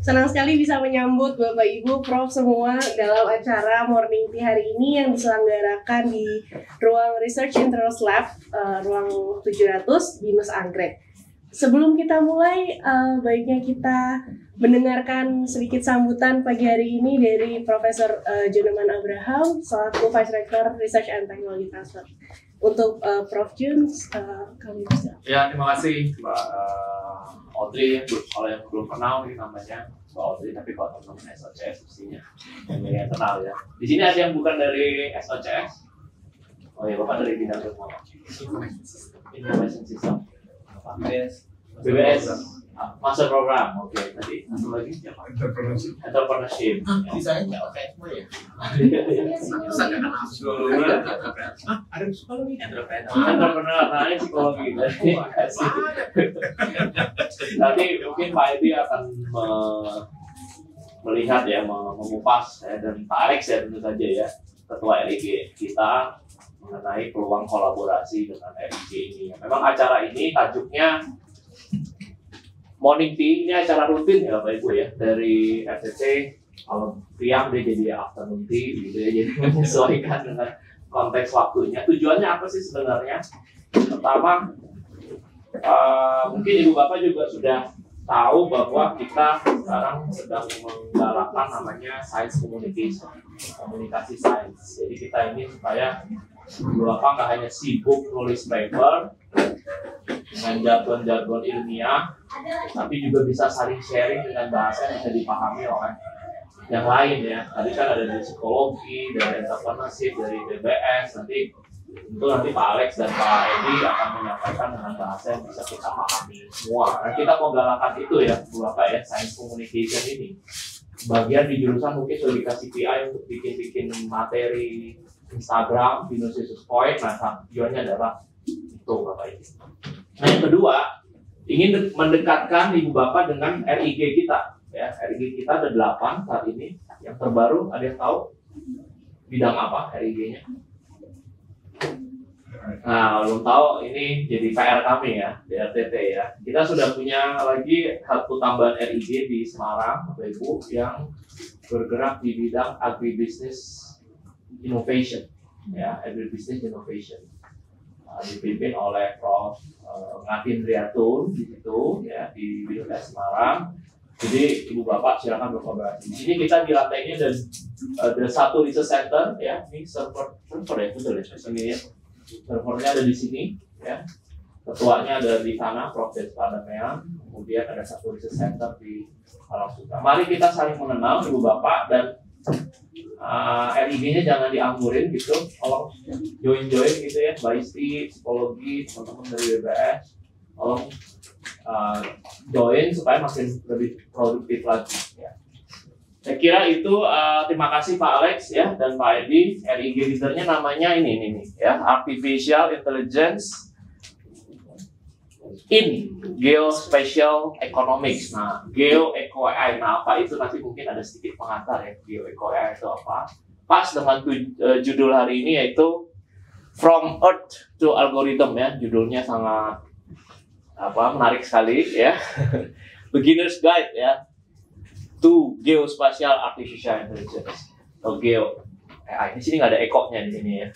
Senang sekali bisa menyambut Bapak Ibu Prof semua dalam acara Morning Tea hari ini yang diselenggarakan di ruang Research Interest Lab, ruang 700 Binus Anggrek. Sebelum kita mulai, baiknya kita mendengarkan sedikit sambutan pagi hari ini dari Profesor Juneman Abraham selaku Vice Rector Research and Technology Transfer. Untuk Prof Jun, kami bisa. Ya, terima kasih Mbak Audrey. Kalau yang belum kenal ini namanya Mbak Audrey, tapi kalau teman-teman SOCS mestinya yang kenal ya. Di sini ada yang bukan dari SOCS. Oh ya, Bapak dari bidang Information System. BBS. Master program, oke. Tadi satu lagi siapa? Entrepreneurship. Jadi saya nggak oke semua ya. Ada psikologi. Entrepreneur, nah ini psikologi. Nanti mungkin Pak Edi akan melihat ya, mengupas ya, dan Pak Alex ya tentu saja ya, Ketua RIG kita mengenai peluang kolaborasi dengan RIG ini. Memang acara ini tajuknya Morning Tea, ini acara rutin ya Bapak Ibu ya, dari FCC. Kalau siang dia jadi afternoon tea gitu ya, jadi menyesuaikan dengan konteks waktunya. Tujuannya apa sih sebenarnya? Pertama, mungkin Ibu Bapak juga sudah tahu bahwa kita sekarang sedang menggalakkan namanya Science Communication, komunikasi sains. Jadi kita ini supaya Ibu Bapak nggak hanya sibuk nulis paper dengan jargon-jargon ilmiah, tapi juga bisa saling sharing dengan bahasa yang bisa dipahami oleh yang lain ya. Tadi kan ada dari psikologi, dari entrepreneurship, dari BBS. Nanti Pak Alex dan Pak Edi akan menyampaikan dengan bahasa yang bisa kita pahami semua. Nah, kita mau galakan itu ya, Bapak ya, Science Communication ini. Bagian di jurusan mungkin sudah dikasih PI untuk bikin materi Instagram, Binus Yesus Point. Nah, tujuannya adalah itu Bapak Ibu. Nah, yang kedua, ingin mendekatkan Ibu Bapak dengan RIG kita. Ya, RIG kita ada 8 saat ini. Yang terbaru, ada yang tahu bidang apa RIG-nya? Nah, belum tahu, ini jadi PR kami ya, di RTT ya. Kita sudah punya lagi satu tambahan RIG di Semarang, Bapak Ibu, yang bergerak di bidang agribusiness innovation. Ya, agribusiness innovation. Dipimpin oleh Prof. Ngatin Riyatun di situ ya, di Binus Semarang. Jadi Ibu Bapak silakan berkolaborasi. Di sini kita di lantainya ada satu research center ya, ini server ya, betul ya, sini ya. Servernya ada di sini ya. Ketuanya ada di sana, Prof. Padamean. Kemudian ada satu research center di Kalasutra. Mari kita saling mengenal Ibu Bapak, dan RIG-nya jangan dianggurin gitu. Tolong join gitu ya, Mbak Isti, psikologi, teman-teman dari BBS, tolong join supaya makin lebih produktif lagi ya. Saya kira itu. Terima kasih Pak Alex ya dan Pak Edi. RIG leadernya namanya ini ya, Artificial Intelligence in Geospatial Economics. Nah, Geo-Eco AI. Nah, apa itu nanti mungkin ada sedikit pengantar ya. Geo-Eco AI itu apa? Pas dengan judul hari ini, yaitu From Earth to Algorithm ya. Judulnya sangat menarik sekali ya. Beginner's Guide ya to Geospatial Artificial Intelligence atau Geo AI. Di sini nggak ada ekonya di sini ya.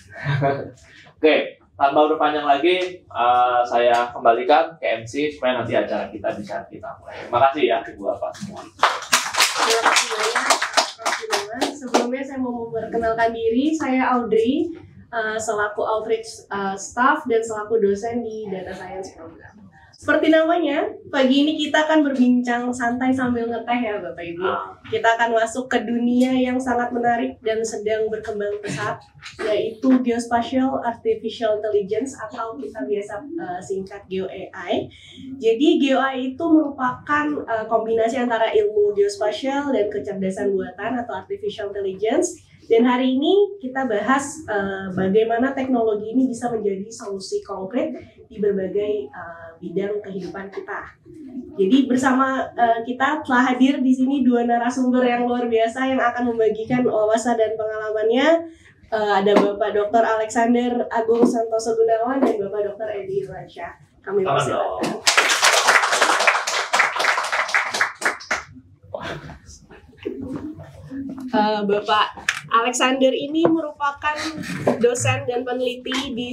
Oke. Tanpa berpanjang lagi, saya kembalikan ke MC supaya nanti acara kita bisa kita mulai. Terima kasih ya Ibu Bapak semua. Terima kasih banyak Prof. Juneman. Sebelumnya saya mau memperkenalkan diri, saya Audrey, selaku outreach staff dan selaku dosen di Data Science Program. Seperti namanya, pagi ini kita akan berbincang santai sambil ngeteh ya Bapak Ibu. Kita akan masuk ke dunia yang sangat menarik dan sedang berkembang pesat, yaitu Geospatial Artificial Intelligence atau kita biasa singkat Geo AI. Jadi Geo AI itu merupakan kombinasi antara ilmu geospasial dan kecerdasan buatan atau artificial intelligence. Dan hari ini kita bahas bagaimana teknologi ini bisa menjadi solusi konkret di berbagai bidang kehidupan kita. Jadi bersama kita telah hadir di sini dua narasumber yang luar biasa yang akan membagikan wawasan dan pengalamannya. Ada Bapak Dr. Alexander Agung Santoso Gunawan dan Bapak Dr. Edi Irwansyah. Kami persilakan. Bapak Alexander ini merupakan dosen dan peneliti di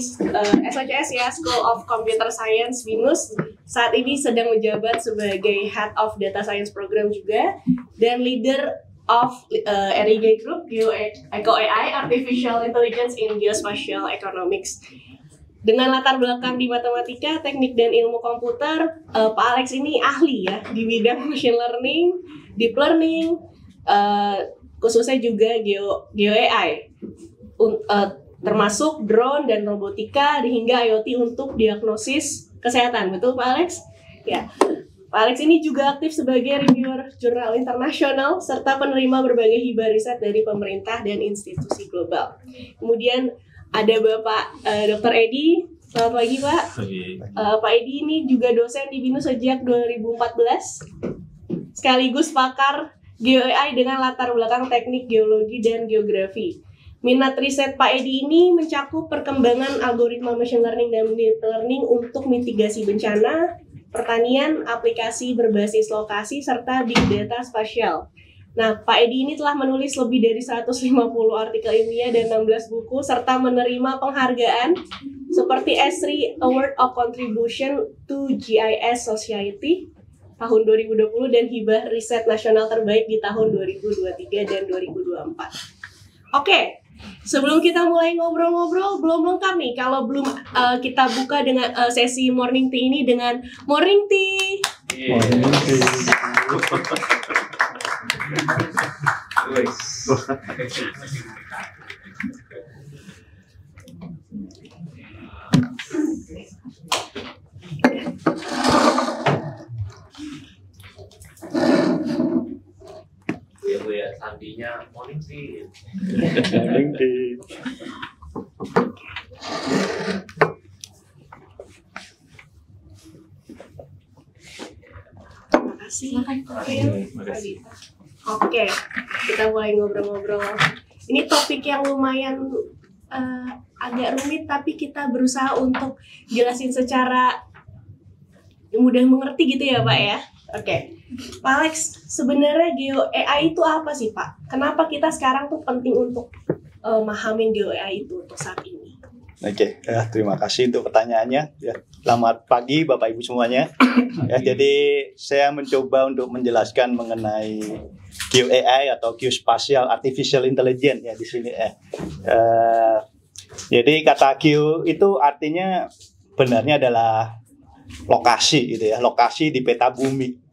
SHS ya, School of Computer Science Binus. Saat ini sedang menjabat sebagai Head of Data Science Program juga dan leader of RIG Group Eco AI Artificial Intelligence in Geospatial Economics. Dengan latar belakang di matematika, teknik dan ilmu komputer, Pak Alex ini ahli ya di bidang machine learning, deep learning, khususnya juga geo AI, termasuk drone dan robotika hingga IoT untuk diagnosis kesehatan. Betul Pak Alex? Ya. Pak Alex ini juga aktif sebagai reviewer jurnal internasional serta penerima berbagai hibah riset dari pemerintah dan institusi global. Kemudian ada Bapak Dr. Edi. Selamat pagi Pak. Pak Edi ini juga dosen di BINUS sejak 2014, sekaligus pakar Geo AI dengan latar belakang teknik geologi dan geografi. Minat riset Pak Edi ini mencakup perkembangan algoritma machine learning dan deep learning untuk mitigasi bencana, pertanian, aplikasi berbasis lokasi, serta big data spasial. Nah, Pak Edi ini telah menulis lebih dari 150 artikel ilmiah dan 16 buku, serta menerima penghargaan seperti ESRI Award of Contribution to GIS Society tahun 2020 dan hibah riset nasional terbaik di tahun 2023 dan 2024. Oke, sebelum kita mulai ngobrol-ngobrol, belum lengkap nih kalau belum kita buka dengan sesi morning tea ini dengan morning tea. Morning tea. Ya, sandinya morning tea. Morning tea. Terima kasih. Oke, kita mulai ngobrol-ngobrol. Ini topik yang lumayan agak rumit, tapi kita berusaha untuk jelasin secara mudah mengerti gitu ya Pak ya. Oke, Pak Alex, sebenarnya Geo AI itu apa sih Pak? Kenapa kita sekarang tuh penting untuk memahami Geo AI itu untuk saat ini? Oke, terima kasih untuk pertanyaannya. Ya, selamat pagi Bapak Ibu semuanya. Ya, jadi saya mencoba untuk menjelaskan mengenai Geo AI atau Geospatial Artificial Intelligence ya di sini. Jadi kata geo itu artinya benarnya adalah lokasi gitu ya, lokasi di peta bumi.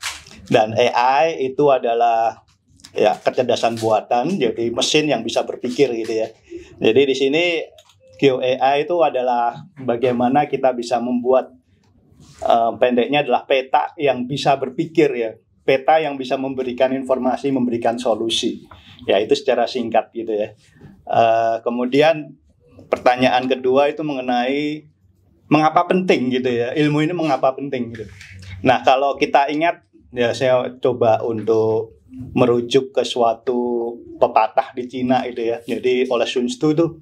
Dan AI itu adalah ya kecerdasan buatan, jadi mesin yang bisa berpikir gitu ya. Jadi di sini Geo AI itu adalah bagaimana kita bisa membuat pendeknya adalah peta yang bisa berpikir ya, peta yang bisa memberikan informasi, memberikan solusi. Ya itu secara singkat gitu ya. Kemudian pertanyaan kedua itu mengenai mengapa penting gitu ya, ilmu ini mengapa penting gitu. Nah kalau kita ingat ya, saya coba untuk merujuk ke suatu pepatah di Cina itu ya. Jadi oleh Sun Tzu tuh,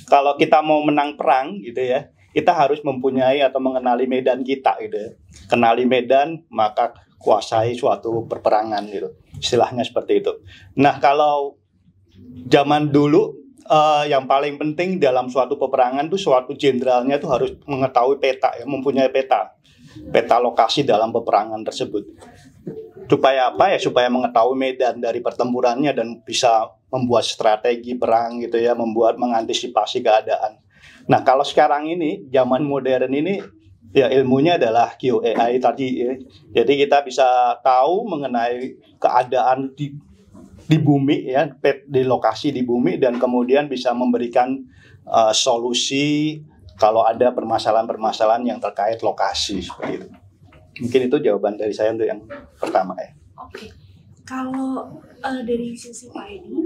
kalau kita mau menang perang gitu ya, kita harus mempunyai atau mengenali medan kita gitu ya. Kenali medan maka kuasai suatu perperangan gitu. Istilahnya seperti itu. Nah kalau zaman dulu yang paling penting dalam suatu peperangan tuh suatu jenderalnya tuh harus mengetahui peta ya, mempunyai peta lokasi dalam peperangan tersebut. Supaya apa ya? Supaya mengetahui medan dari pertempurannya dan bisa membuat strategi perang gitu ya, mengantisipasi keadaan. Nah, kalau sekarang ini zaman modern ini ya ilmunya adalah Geo AI tadi ya. Jadi kita bisa tahu mengenai keadaan di bumi ya, di lokasi di bumi dan kemudian bisa memberikan solusi kalau ada permasalahan-permasalahan yang terkait lokasi seperti itu. Mungkin itu jawaban dari saya untuk yang pertama ya. Oke, kalau dari sisi Pak Edi,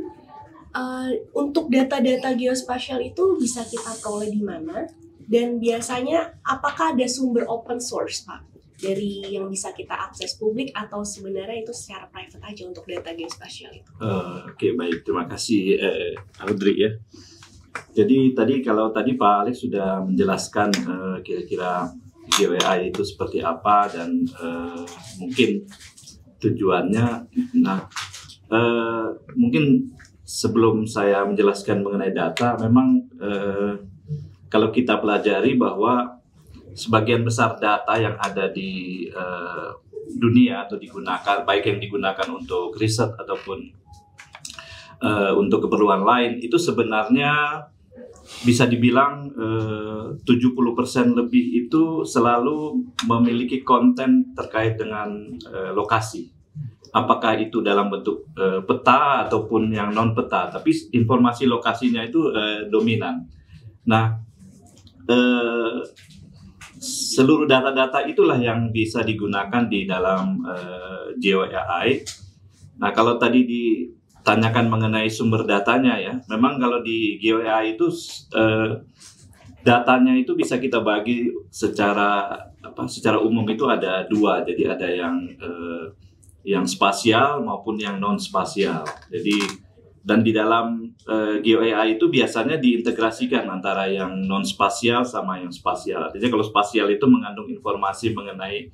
untuk data-data geospasial itu bisa kita peroleh di mana? Dan biasanya apakah ada sumber open source Pak? Dari yang bisa kita akses publik atau sebenarnya itu secara private aja untuk data geospasial itu? Oke, baik. Terima kasih Audrey ya. Jadi kalau tadi Pak Alex sudah menjelaskan kira-kira Geo AI itu seperti apa dan mungkin tujuannya. Nah, mungkin sebelum saya menjelaskan mengenai data, memang kalau kita pelajari bahwa sebagian besar data yang ada di dunia atau digunakan, baik yang digunakan untuk riset ataupun untuk keperluan lain, itu sebenarnya bisa dibilang 70% lebih itu selalu memiliki konten terkait dengan lokasi. Apakah itu dalam bentuk peta ataupun yang non peta, tapi informasi lokasinya itu dominan. Nah, seluruh data-data itulah yang bisa digunakan di dalam GeoAI. Nah, kalau tadi ditanyakan mengenai sumber datanya ya, memang kalau di GeoAI itu datanya itu bisa kita bagi secara umum itu ada dua. Jadi ada yang spasial maupun yang non spasial. Jadi dan di dalam GeoAI itu biasanya diintegrasikan antara yang non spasial sama yang spasial. Jadi kalau spasial itu mengandung informasi mengenai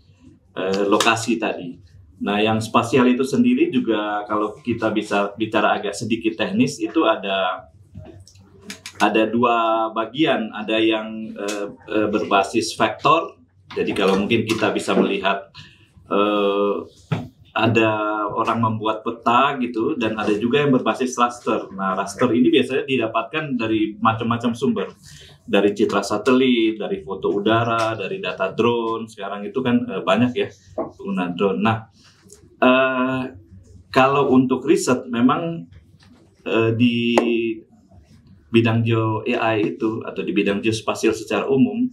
lokasi tadi. Nah, yang spasial itu sendiri juga kalau kita bisa bicara agak sedikit teknis itu ada dua bagian. Ada yang berbasis vektor. Jadi kalau mungkin kita bisa melihat ada orang membuat peta gitu, dan ada juga yang berbasis raster. Nah, raster ini biasanya didapatkan dari macam-macam sumber, dari citra satelit, dari foto udara, dari data drone. Sekarang itu kan banyak ya penggunaan drone. Nah, kalau untuk riset memang di bidang GeoAI itu atau di bidang geospasial secara umum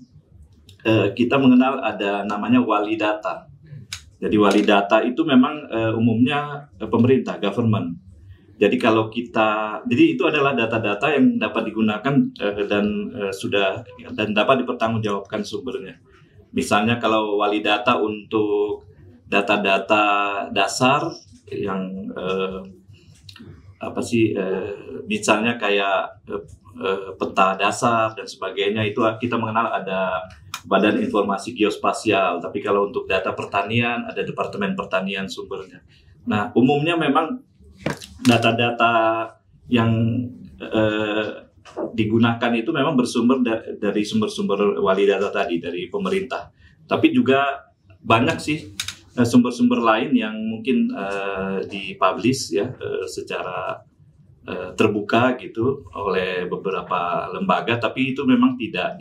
kita mengenal ada namanya wali data. Jadi wali data itu memang umumnya pemerintah, government. Jadi kalau jadi itu adalah data-data yang dapat digunakan dan dapat dipertanggungjawabkan sumbernya. Misalnya kalau wali data untuk data-data dasar yang misalnya kayak peta dasar dan sebagainya, itu kita mengenal ada Badan Informasi Geospasial. Tapi kalau untuk data pertanian ada Departemen Pertanian sumbernya. Nah, umumnya memang data-data yang digunakan itu memang bersumber dari sumber-sumber wali data tadi, dari pemerintah. Tapi juga banyak sih sumber-sumber lain yang mungkin dipublish ya secara terbuka gitu oleh beberapa lembaga, tapi itu memang tidak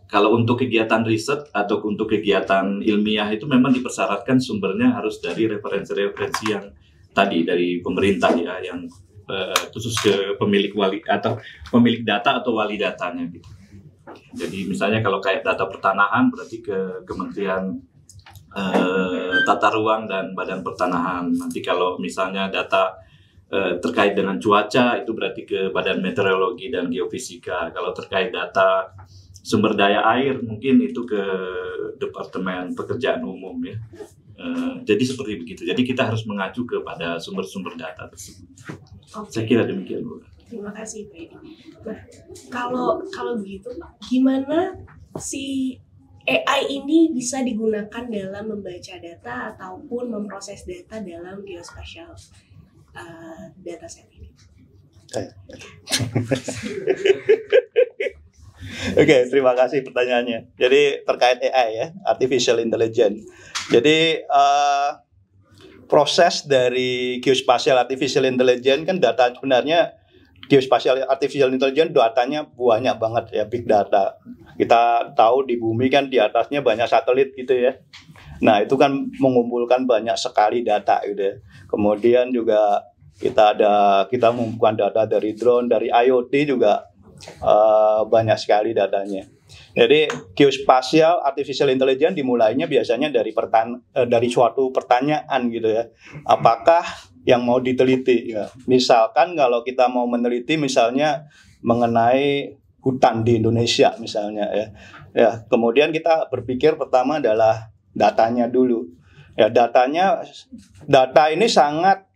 kalau untuk kegiatan riset atau untuk kegiatan ilmiah itu memang dipersyaratkan sumbernya harus dari referensi-referensi yang tadi dari pemerintah ya, yang khusus ke pemilik data atau wali datanya gitu. Jadi misalnya kalau kayak data pertanahan berarti ke Kementerian Tata Ruang dan Badan Pertanahan. Nanti kalau misalnya data terkait dengan cuaca itu berarti ke Badan Meteorologi dan Geofisika. Kalau terkait data sumber daya air mungkin itu ke Departemen Pekerjaan Umum ya. Jadi seperti begitu. Jadi kita harus mengacu kepada sumber-sumber data tersebut. Saya kira demikian, Bu. Terima kasih, Pak Edi. Nah, kalau begitu, Pak, gimana si AI ini bisa digunakan dalam membaca data ataupun memproses data dalam geospatial dataset ini? Oke, terima kasih pertanyaannya. Jadi terkait AI ya, Artificial Intelligence. Jadi proses dari geospatial Artificial Intelligence kan data sebenarnya geospatial Artificial Intelligence datanya banyak banget ya, big data. Kita tahu di bumi kan di atasnya banyak satelit gitu ya. Nah, itu kan mengumpulkan banyak sekali data gitu ya. Kemudian juga kita mengumpulkan data dari drone, dari IoT juga banyak sekali datanya. Jadi geospatial Artificial Intelligence dimulainya biasanya dari suatu pertanyaan gitu ya. Apakah yang mau diteliti ya. Misalkan kalau kita mau meneliti misalnya mengenai hutan di Indonesia misalnya ya. Ya, kemudian kita berpikir pertama adalah datanya dulu. Ya, data ini sangat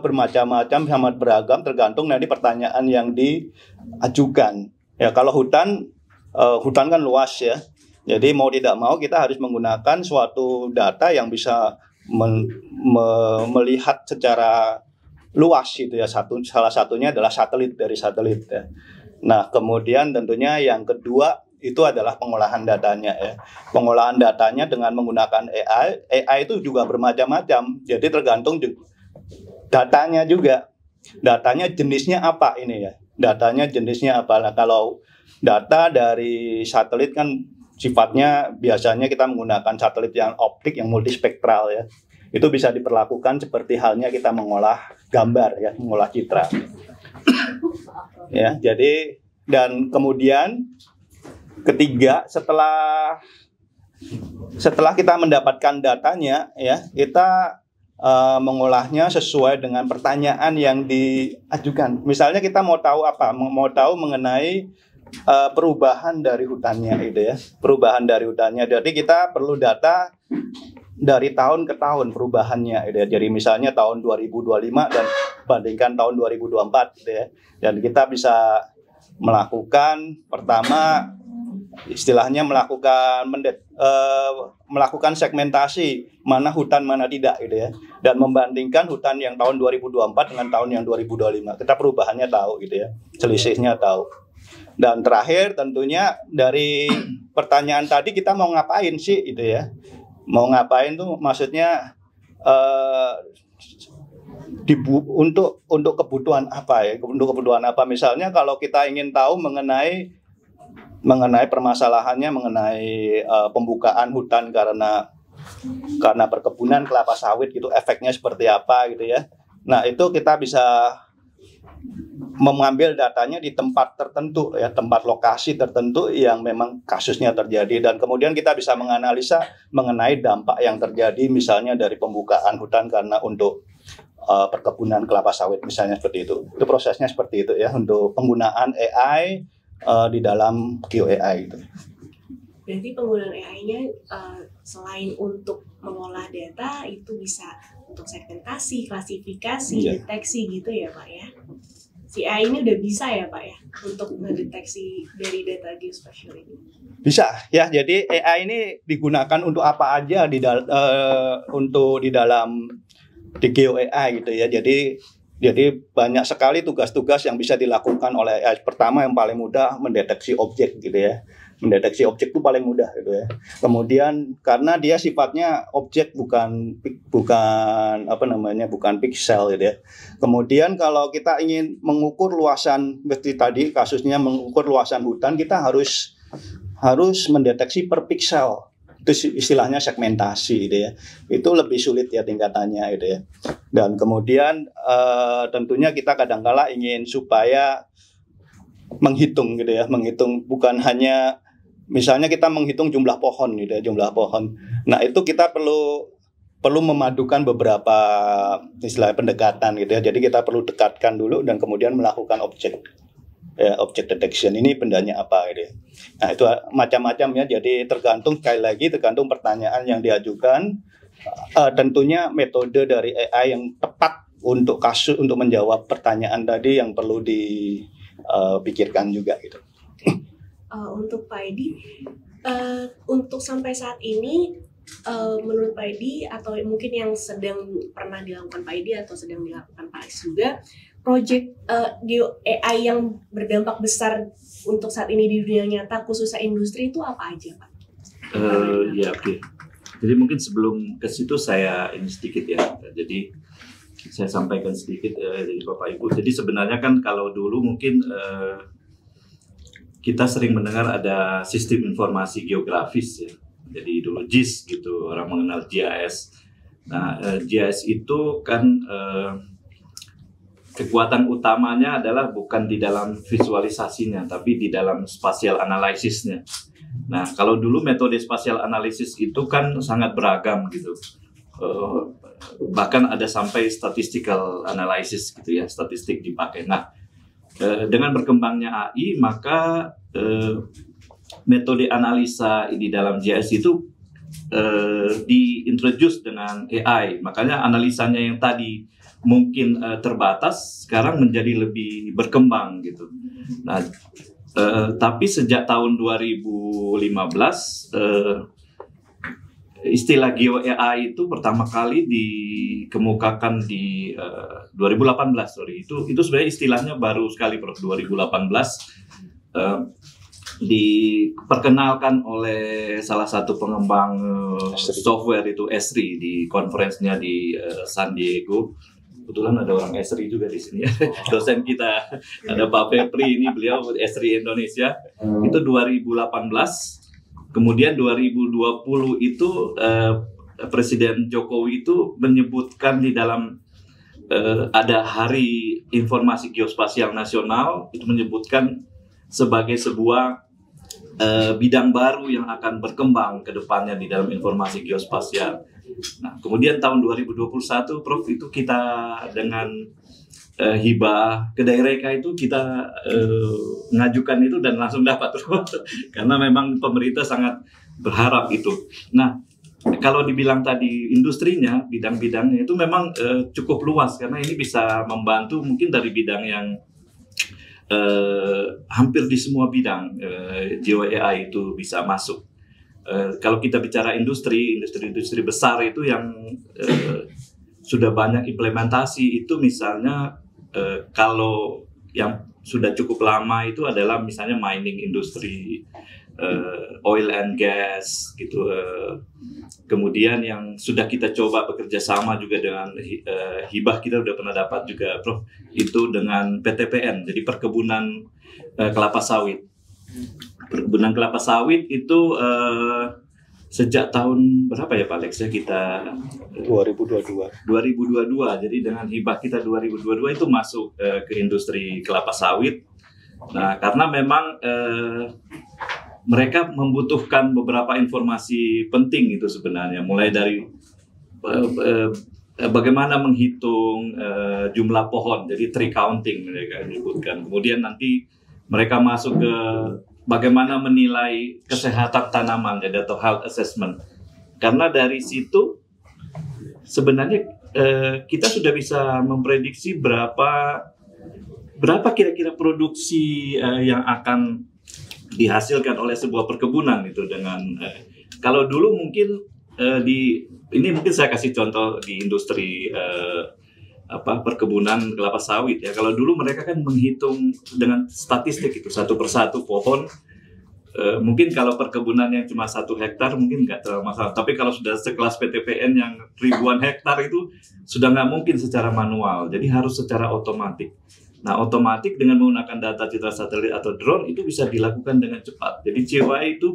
bermacam-macam, sangat beragam tergantung dari pertanyaan yang diajukan. Ya, kalau hutan kan luas ya. Jadi mau tidak mau kita harus menggunakan suatu data yang bisa melihat secara luas itu ya. Salah satunya adalah dari satelit ya. Nah, kemudian tentunya yang kedua itu adalah pengolahan datanya ya. Pengolahan datanya dengan menggunakan AI. AI itu juga bermacam-macam. Jadi tergantung datanya juga. Datanya jenisnya apa ini ya? Datanya jenisnya apa? Nah, kalau data dari satelit kan sifatnya biasanya kita menggunakan satelit yang optik yang multispektral ya. Itu bisa diperlakukan seperti halnya kita mengolah gambar ya, mengolah citra. Ya, jadi dan kemudian ketiga setelah kita mendapatkan datanya ya, kita mengolahnya sesuai dengan pertanyaan yang diajukan. Misalnya kita mau tahu apa? Mau tahu mengenai perubahan dari hutannya gitu ya. Perubahan dari hutannya. Jadi kita perlu data dari tahun ke tahun perubahannya gitu ya. Jadi misalnya tahun 2025 dan bandingkan tahun 2024 gitu ya. Dan kita bisa melakukan pertama istilahnya melakukan segmentasi mana hutan mana tidak gitu ya, dan membandingkan hutan yang tahun 2024 dengan tahun yang 2025. Kita perubahannya tahu gitu ya, selisihnya tahu. Dan terakhir tentunya dari pertanyaan tadi kita mau ngapain sih gitu ya, mau ngapain tuh maksudnya untuk kebutuhan apa ya, untuk kebutuhan apa. Misalnya kalau kita ingin tahu mengenai permasalahannya mengenai pembukaan hutan karena perkebunan kelapa sawit gitu, efeknya seperti apa gitu ya. Nah, itu kita bisa mengambil datanya di tempat tertentu ya, tempat lokasi tertentu yang memang kasusnya terjadi, dan kemudian kita bisa menganalisa mengenai dampak yang terjadi misalnya dari pembukaan hutan karena untuk perkebunan kelapa sawit misalnya, seperti itu. Itu prosesnya seperti itu ya untuk penggunaan AI di dalam GeoAI gitu. Berarti penggunaan AI-nya selain untuk mengolah data itu bisa untuk segmentasi, klasifikasi, deteksi gitu ya Pak ya. Si AI ini udah bisa ya Pak ya untuk mendeteksi dari data geospatial ini. Bisa ya. Jadi AI ini digunakan untuk apa aja di dalam GeoAI gitu ya. Jadi banyak sekali tugas-tugas yang bisa dilakukan oleh AI. Pertama yang paling mudah mendeteksi objek gitu ya. Mendeteksi objek itu paling mudah gitu ya. Kemudian karena dia sifatnya objek bukan piksel gitu ya. Kemudian kalau kita ingin mengukur luasan, seperti tadi kasusnya mengukur luasan hutan, kita harus mendeteksi per piksel. Itu istilahnya segmentasi gitu ya. Itu lebih sulit ya tingkatannya gitu ya. Dan kemudian tentunya kita kadang-kala ingin supaya menghitung gitu ya, menghitung bukan hanya misalnya kita menghitung jumlah pohon gitu ya, jumlah pohon. Nah, itu kita perlu memadukan beberapa istilah pendekatan gitu ya. Jadi kita perlu dekatkan dulu dan kemudian melakukan objek detection, ini bendanya apa gitu ya. Nah, itu macam-macam ya. Jadi tergantung pertanyaan yang diajukan. Tentunya metode dari AI yang tepat untuk menjawab pertanyaan tadi yang perlu dipikirkan juga gitu. Untuk Pak Edi, untuk sampai saat ini menurut Pak Edi atau mungkin yang sedang pernah dilakukan Pak Edi atau sedang dilakukan Pak Alex juga, proyek AI yang berdampak besar untuk saat ini di dunia nyata khususnya industri itu apa aja Pak? Ya oke. Jadi mungkin sebelum ke situ saya ini sedikit ya. Jadi saya sampaikan sedikit dari Bapak Ibu. Jadi sebenarnya kan kalau dulu mungkin kita sering mendengar ada sistem informasi geografis ya. Jadi dulu GIS gitu, orang mengenal GIS. Nah, GIS itu kan kekuatan utamanya adalah bukan di dalam visualisasinya, tapi di dalam spatial analisisnya. Nah, kalau dulu metode spatial analisis itu kan sangat beragam gitu. Bahkan ada sampai statistical analysis gitu ya, statistik dipakai. Nah, dengan berkembangnya AI, maka metode analisa di dalam GIS itu diintroduce dengan AI. Makanya analisanya yang tadi mungkin terbatas, sekarang menjadi lebih berkembang gitu. Nah, Tapi sejak tahun 2015 istilah Geo AI itu pertama kali dikemukakan di 2018. Itu sebenarnya istilahnya baru sekali, Prof. 2018 diperkenalkan oleh salah satu pengembang software itu Esri di konferensinya di San Diego. Kebetulan ada orang Esri juga di sini. Dosen kita ada Pak Fepri, ini beliau Esri Indonesia. Itu 2018. Kemudian 2020 itu Presiden Jokowi itu menyebutkan di dalam ada Hari Informasi Geospasial Nasional, itu menyebutkan sebagai sebuah bidang baru yang akan berkembang ke depannya di dalam informasi geospasial. Nah, kemudian tahun 2021, Prof, itu kita dengan hibah kedai reka itu kita mengajukan itu dan langsung dapat, karena memang pemerintah sangat berharap itu. Nah, kalau dibilang tadi industrinya, bidang-bidangnya itu memang cukup luas, karena ini bisa membantu mungkin dari bidang yang hampir di semua bidang Geo AI itu bisa masuk. Kalau kita bicara industri besar itu yang sudah banyak implementasi itu, misalnya kalau yang sudah cukup lama itu adalah misalnya mining industri, oil and gas gitu. Kemudian yang sudah kita coba bekerja sama juga dengan hibah, kita sudah pernah dapat juga, Prof, itu dengan PTPN, jadi perkebunan kelapa sawit. Perkebunan kelapa sawit itu sejak tahun berapa ya Pak Alex ya, kita 2022. Jadi dengan hibah kita 2022 itu masuk ke industri kelapa sawit. Nah, karena memang mereka membutuhkan beberapa informasi penting itu sebenarnya, mulai dari bagaimana menghitung jumlah pohon, jadi tree counting mereka menyebutkan. Kemudian nanti mereka masuk ke bagaimana menilai kesehatan tanaman, jadi atau health assessment. Karena dari situ sebenarnya kita sudah bisa memprediksi berapa kira-kira produksi yang akan dihasilkan oleh sebuah perkebunan itu. Dengan kalau dulu mungkin ini mungkin saya kasih contoh di industri perkebunan kelapa sawit ya. Kalau dulu mereka kan menghitung dengan statistik itu satu persatu pohon. Mungkin kalau perkebunan yang cuma 1 hektar mungkin nggak terlalu masalah. Tapi kalau sudah sekelas PTPN yang ribuan hektar itu sudah nggak mungkin secara manual. Jadi harus secara otomatik. Nah, otomatik dengan menggunakan data citra satelit atau drone itu bisa dilakukan dengan cepat. Jadi GeoEye itu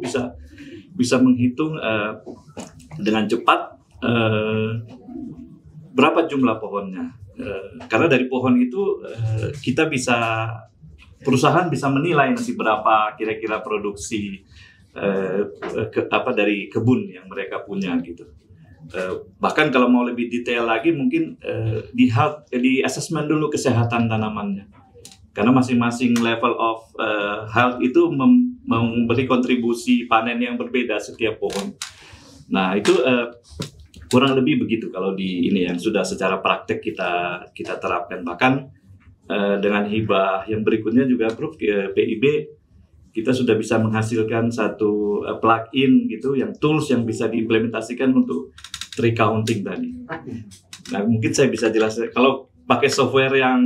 bisa menghitung dengan cepat berapa jumlah pohonnya. Karena dari pohon itu perusahaan bisa menilai nanti berapa kira-kira produksi dari kebun yang mereka punya gitu. Bahkan kalau mau lebih detail lagi mungkin di assessment dulu kesehatan tanamannya, karena masing-masing level of health itu memberi kontribusi panen yang berbeda setiap pohon. Nah itu kurang lebih begitu kalau di ini yang sudah secara praktek kita terapkan. Bahkan dengan hibah yang berikutnya juga, Prof, PIB kita sudah bisa menghasilkan satu plugin gitu, yang tools yang bisa diimplementasikan untuk tree counting tadi. Nah, mungkin saya bisa jelaskan, kalau pakai software yang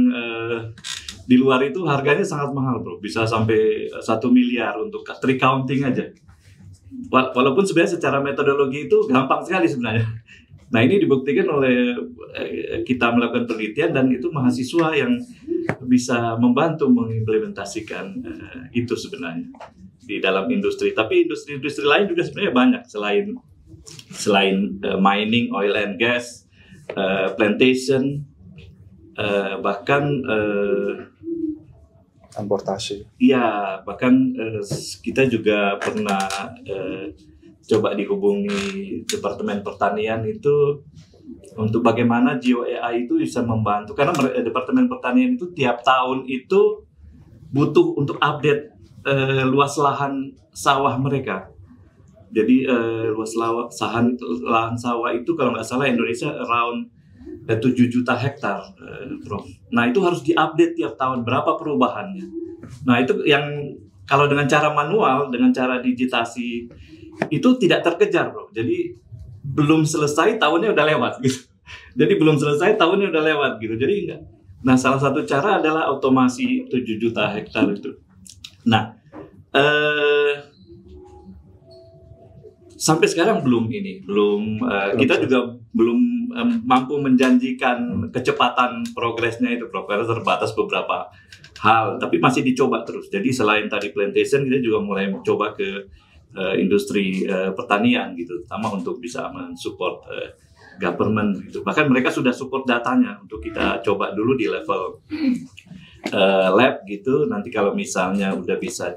di luar itu harganya sangat mahal, Bro. Bisa sampai 1 miliar untuk tree counting aja. Walaupun sebenarnya secara metodologi itu gampang sekali sebenarnya. Nah, ini dibuktikan oleh kita melakukan penelitian, dan itu mahasiswa yang bisa membantu mengimplementasikan itu sebenarnya di dalam industri. Tapi industri-industri lain juga sebenarnya banyak selain mining, oil and gas, plantation, bahkan transportasi. Iya, bahkan kita juga pernah coba dihubungi Departemen Pertanian itu untuk bagaimana GeoAI itu bisa membantu, karena Departemen Pertanian itu tiap tahun itu butuh untuk update luas lahan sawah mereka. Jadi luas lahan sawah itu kalau nggak salah Indonesia around 7 juta hektar, Prof. Nah itu harus diupdate tiap tahun, berapa perubahannya. Nah itu yang kalau dengan cara manual, dengan cara digitasi itu tidak terkejar, bro. Jadi belum selesai tahunnya udah lewat gitu. Jadi belum selesai tahunnya udah lewat gitu. Jadi enggak. Nah, salah satu cara adalah otomasi 7 juta hektar itu. Nah, sampai sekarang kita juga belum mampu menjanjikan kecepatan progresnya itu, Prof. Karena terbatas beberapa hal, tapi masih dicoba terus. Jadi selain tadi plantation, kita juga mulai mencoba ke industri pertanian gitu, terutama untuk bisa mensupport government gitu. Bahkan mereka sudah support datanya untuk kita coba dulu di level lab gitu. Nanti kalau misalnya udah bisa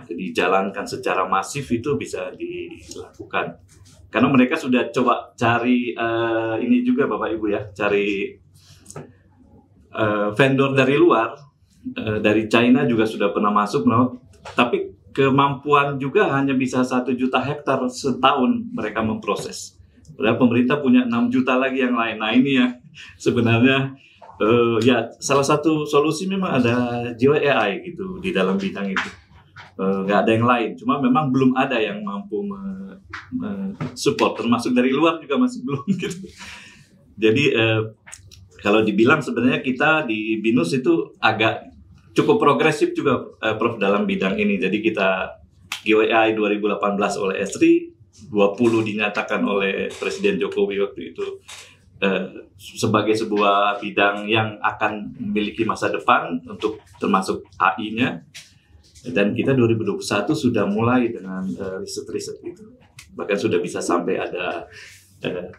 dijalankan secara masif itu bisa dilakukan. Karena mereka sudah coba cari ini juga Bapak Ibu ya, cari vendor dari luar, dari China juga sudah pernah masuk, tapi kemampuan juga hanya bisa 1 juta hektar setahun mereka memproses. Padahal pemerintah punya 6 juta lagi yang lain. Nah ini ya sebenarnya ya salah satu solusi memang ada jiwa AI gitu di dalam bidang itu. Nggak ada yang lain, cuma memang belum ada yang mampu support, termasuk dari luar juga masih belum gitu. Jadi kalau dibilang sebenarnya kita di BINUS itu agak cukup progresif juga, Prof, dalam bidang ini. Jadi kita GWAI 2018 oleh S3, 20 dinyatakan oleh Presiden Jokowi waktu itu sebagai sebuah bidang yang akan memiliki masa depan untuk termasuk AI-nya. Dan kita 2021 sudah mulai dengan riset-riset gitu. Bahkan sudah bisa sampai ada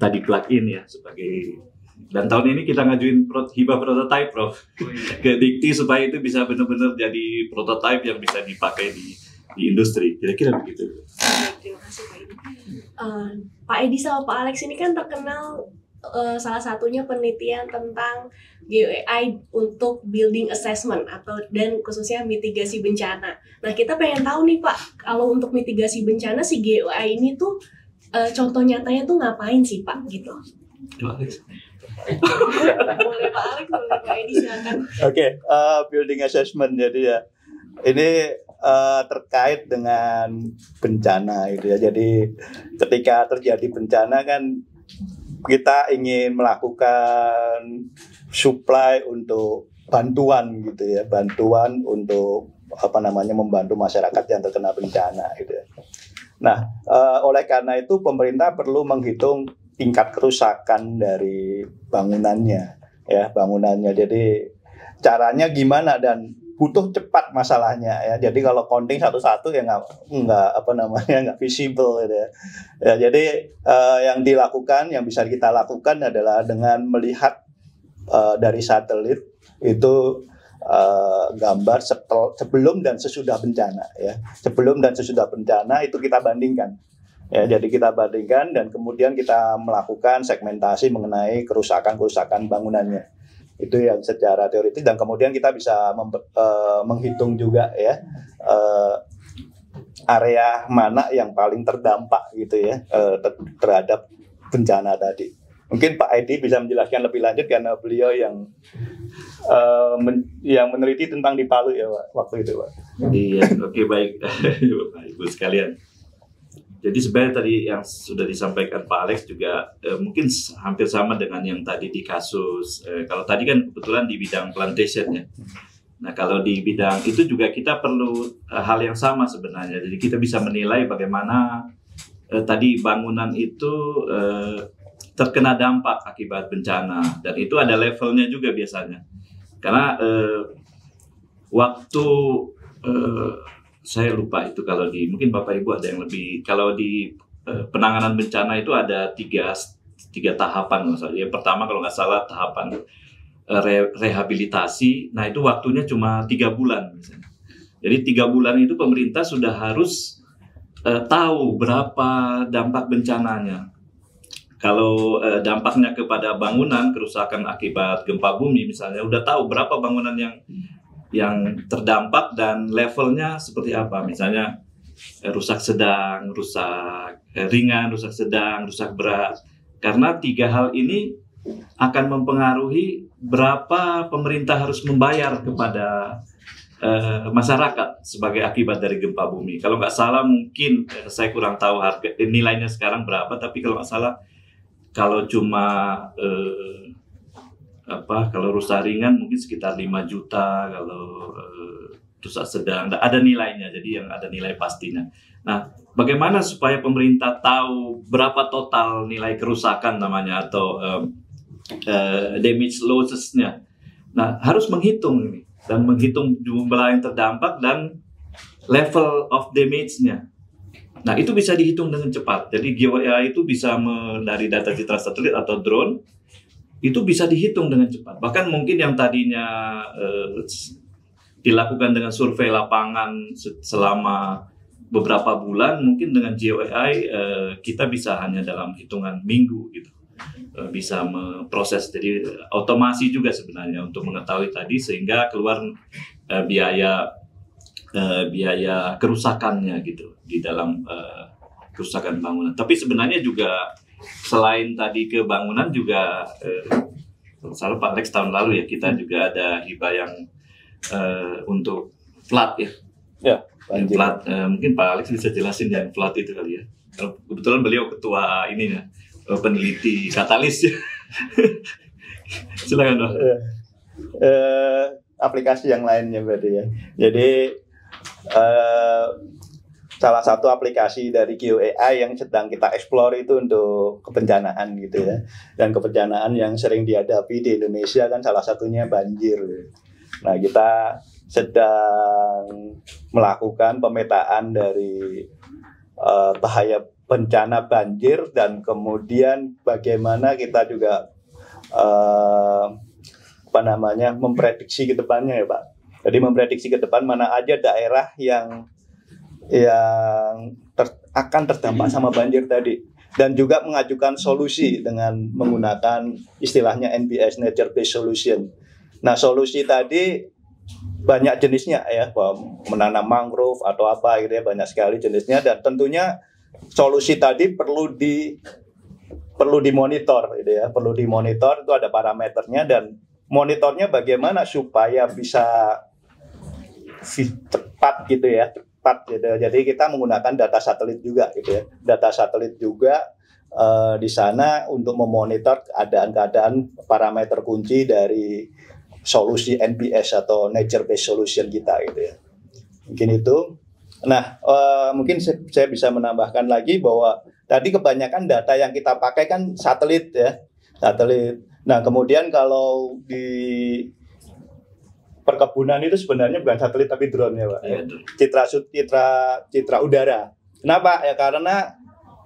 tadi plug-in ya sebagai. Dan tahun ini kita ngajuin hibah prototype, Prof, ke Dikti supaya itu bisa benar-benar jadi prototype yang bisa dipakai di industri. Kira-kira begitu. Terima kasih Pak Edi. Pak Edi sama Pak Alex ini kan terkenal salah satunya penelitian tentang GWAI untuk building assessment dan khususnya mitigasi bencana. Nah kita pengen tahu nih Pak, kalau untuk mitigasi bencana si GWAI ini tuh contoh nyatanya tuh ngapain sih Pak gitu? Boleh Pak Alex, boleh Pak Edi silakan. Oke, building assessment jadi ya ini terkait dengan bencana gitu ya. Jadi ketika terjadi bencana kan kita ingin melakukan supply untuk bantuan gitu ya, bantuan untuk membantu masyarakat yang terkena bencana gitu ya. Nah, oleh karena itu pemerintah perlu menghitung tingkat kerusakan dari bangunannya ya, bangunannya. Jadi caranya gimana dan butuh cepat masalahnya ya. Jadi kalau counting satu-satu ya nggak visible gitu ya. Ya jadi yang bisa kita lakukan adalah dengan melihat dari satelit itu gambar sebelum dan sesudah bencana ya. Sebelum dan sesudah bencana itu kita bandingkan. Ya, jadi kita bandingkan dan kemudian kita melakukan segmentasi mengenai kerusakan bangunannya. Itu yang secara teoritis, dan kemudian kita bisa menghitung juga ya area mana yang paling terdampak gitu ya terhadap bencana tadi. Mungkin Pak Edi bisa menjelaskan lebih lanjut karena beliau yang meneliti tentang di Palu ya Pak, waktu itu Pak. Iya, oke, baik Bapak Ibu sekalian. Jadi sebenarnya tadi yang sudah disampaikan Pak Alex juga mungkin hampir sama dengan yang tadi di kasus. Kalau tadi kan kebetulan di bidang plantation ya. Nah kalau di bidang itu juga kita perlu hal yang sama sebenarnya. Jadi kita bisa menilai bagaimana tadi bangunan itu terkena dampak akibat bencana. Dan itu ada levelnya juga biasanya. Karena waktu saya lupa itu kalau mungkin Bapak Ibu ada yang lebih, kalau di penanganan bencana itu ada tiga tahapan misalnya. Yang pertama kalau nggak salah tahapan rehabilitasi, nah itu waktunya cuma 3 bulan misalnya. Jadi 3 bulan itu pemerintah sudah harus tahu berapa dampak bencananya. Kalau dampaknya kepada bangunan, kerusakan akibat gempa bumi misalnya, udah tahu berapa bangunan yang terdampak dan levelnya seperti apa. Misalnya rusak sedang, rusak ringan, rusak sedang, rusak berat. Karena 3 hal ini akan mempengaruhi berapa pemerintah harus membayar kepada masyarakat sebagai akibat dari gempa bumi. Kalau nggak salah mungkin saya kurang tahu harga nilainya sekarang berapa, tapi kalau nggak salah kalau cuma kalau rusak ringan mungkin sekitar 5 juta, kalau rusak sedang ada nilainya, jadi yang ada nilai pastinya. Nah, bagaimana supaya pemerintah tahu berapa total nilai kerusakan namanya atau damage losses-nya? Nah, harus menghitung ini dan menghitung jumlah yang terdampak dan level of damage-nya. Nah, itu bisa dihitung dengan cepat. Jadi GeoAI itu bisa dari data citra satelit atau drone itu bisa dihitung dengan cepat. Bahkan mungkin yang tadinya dilakukan dengan survei lapangan selama beberapa bulan, mungkin dengan GeoAI kita bisa hanya dalam hitungan minggu gitu bisa memproses. Jadi otomasi juga sebenarnya untuk mengetahui tadi, sehingga keluar biaya kerusakannya gitu di dalam kerusakan bangunan. Tapi sebenarnya juga selain tadi ke bangunan juga salah Pak Lex tahun lalu ya kita juga ada hibah yang untuk flood ya. Ya, banjir. Flood, mungkin Pak Alex bisa jelasin yang flood itu kali ya. Kebetulan beliau ketua ini ya, peneliti katalis ya. Silakan Dok. Aplikasi yang lainnya berarti ya. Jadi salah satu aplikasi dari GeoAI yang sedang kita explore itu untuk kebencanaan gitu ya. Dan kebencanaan yang sering dihadapi di Indonesia kan salah satunya banjir. Nah, kita sedang melakukan pemetaan dari bahaya bencana banjir, dan kemudian bagaimana kita juga memprediksi ke depannya ya Pak. Jadi memprediksi ke depan mana aja daerah yang akan terdampak sama banjir tadi, dan juga mengajukan solusi dengan menggunakan istilahnya NBS Nature Based Solution. Nah, solusi tadi banyak jenisnya ya, menanam mangrove atau apa gitu ya, banyak sekali jenisnya, dan tentunya solusi tadi perlu dimonitor gitu ya, perlu dimonitor, itu ada parameternya, dan monitornya bagaimana supaya bisa cepat gitu ya, cepat gitu. Jadi kita menggunakan data satelit juga gitu ya, data satelit juga di sana untuk memonitor keadaan parameter kunci dari solusi NBS atau Nature Based Solution kita gitu ya. Mungkin itu. Nah, mungkin saya bisa menambahkan lagi bahwa tadi kebanyakan data yang kita pakai kan satelit ya, satelit. Nah, kemudian kalau di perkebunan itu sebenarnya bukan satelit tapi drone ya Pak. Citra udara. Kenapa? Ya karena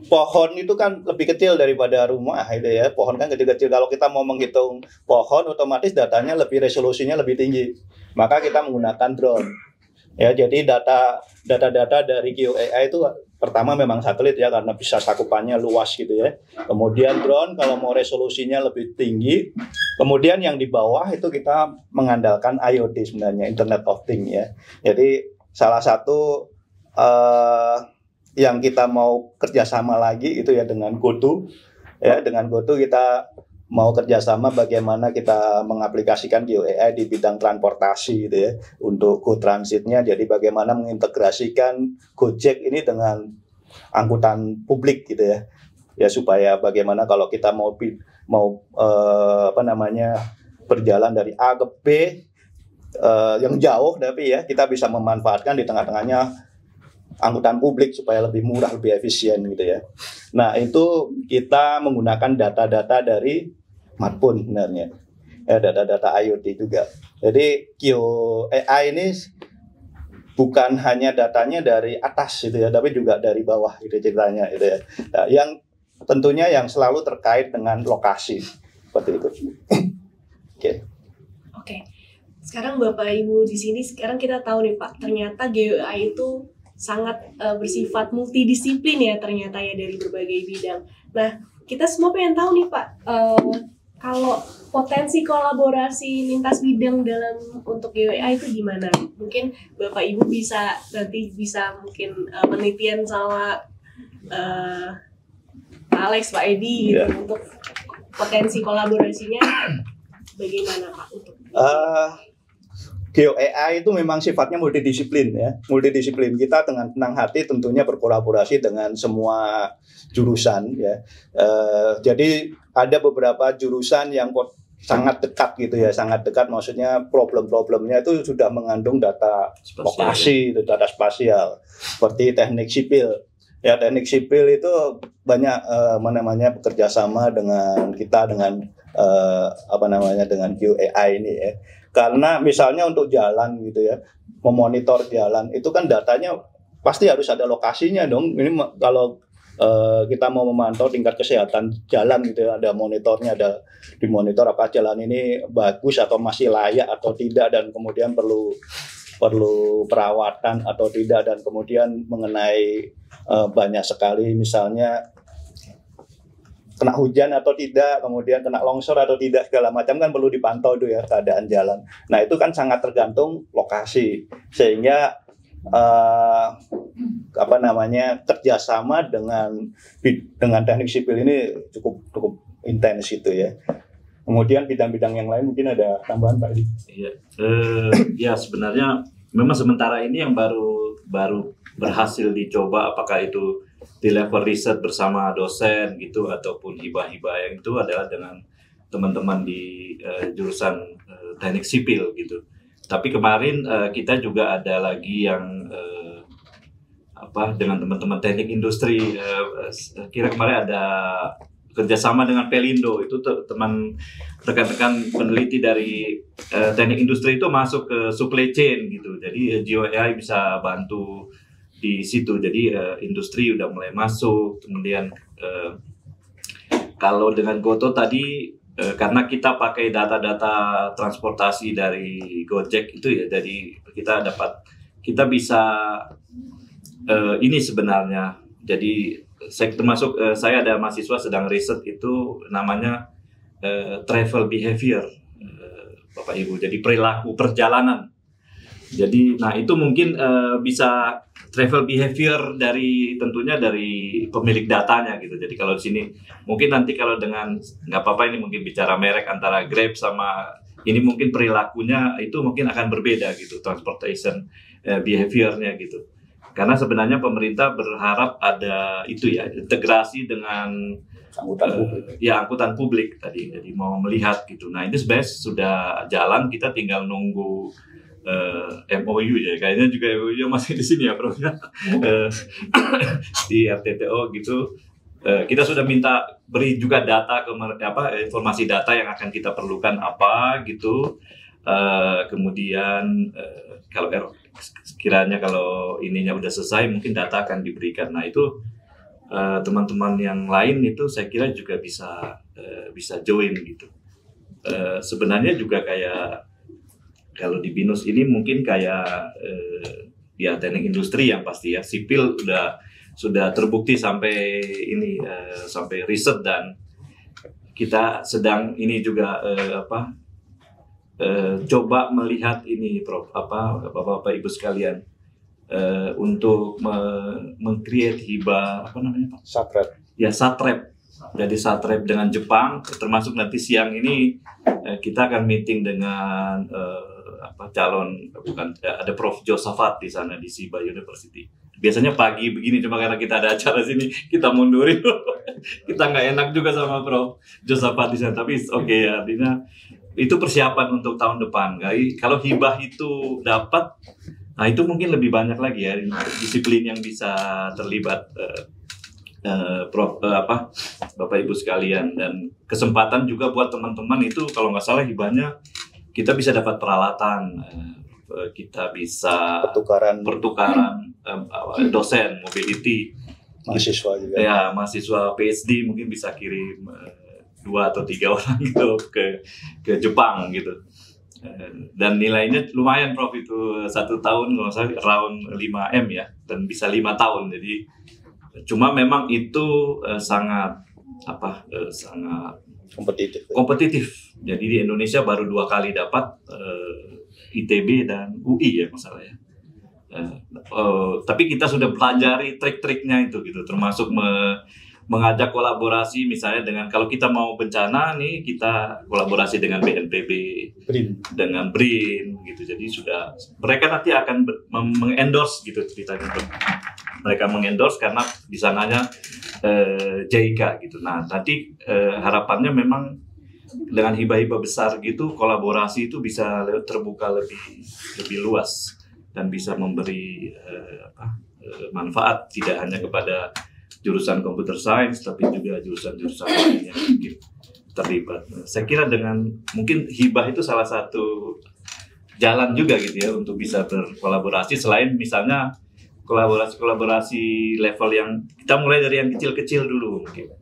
pohon itu kan lebih kecil daripada rumah gitu ya. Pohon kan kecil-kecil. Kalau kita mau menghitung pohon, otomatis datanya resolusinya lebih tinggi. Maka kita menggunakan drone. Ya, jadi data dari GeoAI itu pertama memang satelit ya, karena bisa cakupannya luas gitu ya. Kemudian drone kalau mau resolusinya lebih tinggi. Kemudian yang di bawah itu kita mengandalkan IoT sebenarnya, Internet of Things ya. Jadi salah satu yang kita mau kerjasama lagi itu ya dengan GoTo ya, dengan GoTo kita mau kerjasama bagaimana kita mengaplikasikan GeoAI di bidang transportasi gitu ya, untuk GoTransitnya. Jadi bagaimana mengintegrasikan Gojek ini dengan angkutan publik gitu ya, ya supaya bagaimana kalau kita mau berjalan dari A ke B yang jauh, tapi ya kita bisa memanfaatkan di tengah-tengahnya angkutan publik supaya lebih murah, lebih efisien gitu ya. Nah, itu kita menggunakan data-data dari smartphone sebenarnya. Ya, data-data IoT juga. Jadi GeoAI ini bukan hanya datanya dari atas gitu ya, tapi juga dari bawah gitu ceritanya gitu ya. Nah, yang tentunya yang selalu terkait dengan lokasi seperti itu. Oke. Sekarang Bapak Ibu di sini, sekarang kita tahu nih Pak, ternyata GeoAI itu sangat bersifat multidisiplin ya ternyata ya, dari berbagai bidang. Nah, kita semua pengen tahu nih Pak, kalau potensi kolaborasi lintas bidang untuk GeoAI itu gimana? Mungkin Bapak Ibu bisa mungkin penelitian sama Pak Alex, Pak Edi gitu, untuk potensi kolaborasinya bagaimana Pak? Geo AI itu memang sifatnya multidisiplin ya, multidisiplin. Kita dengan tenang hati tentunya berkolaborasi dengan semua jurusan ya. Jadi ada beberapa jurusan yang sangat dekat gitu ya, sangat dekat maksudnya problem-problemnya itu sudah mengandung data lokasi, itu data spasial seperti teknik sipil. Ya, teknik sipil itu banyak bekerja sama dengan kita dengan dengan QAI ini ya. Karena misalnya untuk jalan gitu ya, memonitor jalan itu kan datanya pasti harus ada lokasinya dong. Ini kalau kita mau memantau tingkat kesehatan jalan gitu ya, ada monitornya, ada dimonitor apa jalan ini bagus atau masih layak atau tidak, dan kemudian perlu perawatan atau tidak, dan kemudian mengenai banyak sekali misalnya kena hujan atau tidak, kemudian kena longsor atau tidak, segala macam kan perlu dipantau tuh ya keadaan jalan. Nah itu kan sangat tergantung lokasi, sehingga kerjasama dengan teknik sipil ini cukup intens itu ya. Kemudian bidang-bidang yang lain mungkin ada tambahan Pak Edi? Iya, ya sebenarnya memang sementara ini yang baru berhasil dicoba, apakah itu di level riset bersama dosen gitu ataupun hibah-hibah yang itu adalah dengan teman-teman di jurusan teknik sipil gitu. Tapi kemarin kita juga ada lagi yang dengan teman-teman teknik industri, kira kemarin ada kerjasama dengan Pelindo, itu teman rekan-rekan peneliti dari teknik industri itu masuk ke supply chain gitu. Jadi GeoAI bisa bantu di situ. Jadi industri udah mulai masuk. Kemudian kalau dengan Goto tadi karena kita pakai data-data transportasi dari Gojek itu ya, jadi kita bisa ini sebenarnya. Jadi saya ada mahasiswa sedang riset itu namanya travel behavior, Bapak Ibu. Jadi perilaku perjalanan. Jadi, nah itu mungkin bisa travel behavior tentunya dari pemilik datanya gitu. Jadi kalau di sini mungkin nanti kalau dengan nggak apa-apa ini mungkin bicara merek antara Grab sama ini mungkin perilakunya itu mungkin akan berbeda gitu, transportation behaviornya gitu. Karena sebenarnya pemerintah berharap ada itu ya, integrasi dengan angkutan publik tadi. Jadi mau melihat gitu. Nah ini sebenarnya sudah jalan, kita tinggal nunggu MOU ya. Kayaknya juga MOU masih di sini ya, Prof. Di RTTO gitu. Kita sudah minta beri juga data informasi data yang akan kita perlukan apa gitu. Kemudian kalau ininya udah selesai mungkin data akan diberikan. Nah itu teman-teman yang lain itu saya kira juga bisa join gitu. Sebenarnya juga kayak kalau di BINUS ini mungkin kayak ya teknik industri yang pasti ya, sipil sudah terbukti sampai ini sampai riset, dan kita sedang ini juga coba melihat ini Prof, Bapak Ibu sekalian, untuk meng-create hibah Pak? Satrep. Ya, Satrep. Jadi Satrep dengan Jepang, termasuk nanti siang ini kita akan meeting dengan ada Prof Josafat di sana di Shiba University. Biasanya pagi begini, cuma karena kita ada acara sini kita mundurin. Kita nggak enak juga sama Prof Josafat di sana, tapi oke ya, artinya itu persiapan untuk tahun depan. Kalau hibah itu dapat, nah itu mungkin lebih banyak lagi ya disiplin yang bisa terlibat, Bapak Ibu sekalian, dan kesempatan juga buat teman-teman itu kalau nggak salah hibahnya kita bisa dapat peralatan, kita bisa pertukaran dosen, mobility, mahasiswa juga. Ya, mahasiswa PhD mungkin bisa kirim 2 atau 3 orang gitu ke Jepang gitu. Dan nilainya lumayan Prof, itu 1 tahun kalau saya around 5M ya, dan bisa 5 tahun. Jadi cuma memang itu sangat kompetitif. Jadi di Indonesia baru 2 kali dapat, ITB dan UI ya masalahnya. Tapi kita sudah pelajari trik-triknya itu gitu, termasuk mengajak kolaborasi misalnya dengan kalau kita mau bencana nih kita kolaborasi dengan BNPB, dengan BRIN gitu. Jadi sudah mereka nanti akan mengendorse gitu ceritanya. Mereka mengendorse karena di sananya JICA gitu. Nah, nanti harapannya memang dengan hibah-hibah besar gitu kolaborasi itu bisa terbuka lebih luas dan bisa memberi manfaat tidak hanya kepada jurusan computer science tapi juga jurusan-jurusan lain yang mungkin terlibat. Saya kira dengan mungkin hibah itu salah satu jalan juga gitu ya untuk bisa berkolaborasi selain misalnya kolaborasi level yang kita mulai dari yang kecil-kecil dulu mungkin.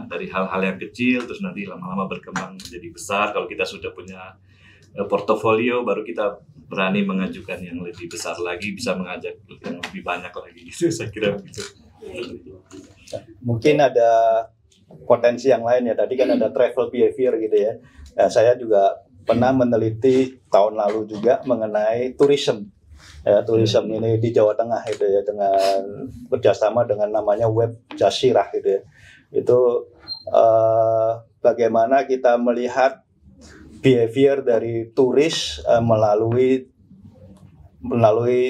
Dari hal-hal yang kecil terus nanti lama-lama berkembang menjadi besar. Kalau kita sudah punya portofolio baru kita berani mengajukan yang lebih besar lagi, bisa mengajak yang lebih banyak lagi. Itu saya kira begitu. Mungkin ada potensi yang lain ya. Tadi kan ada travel behavior gitu ya. Nah, saya juga pernah meneliti tahun lalu juga mengenai tourism. Ya, tourism ini di Jawa Tengah itu ya dengan kerjasama dengan namanya Web Jasirah gitu ya. Itu bagaimana kita melihat behavior dari turis melalui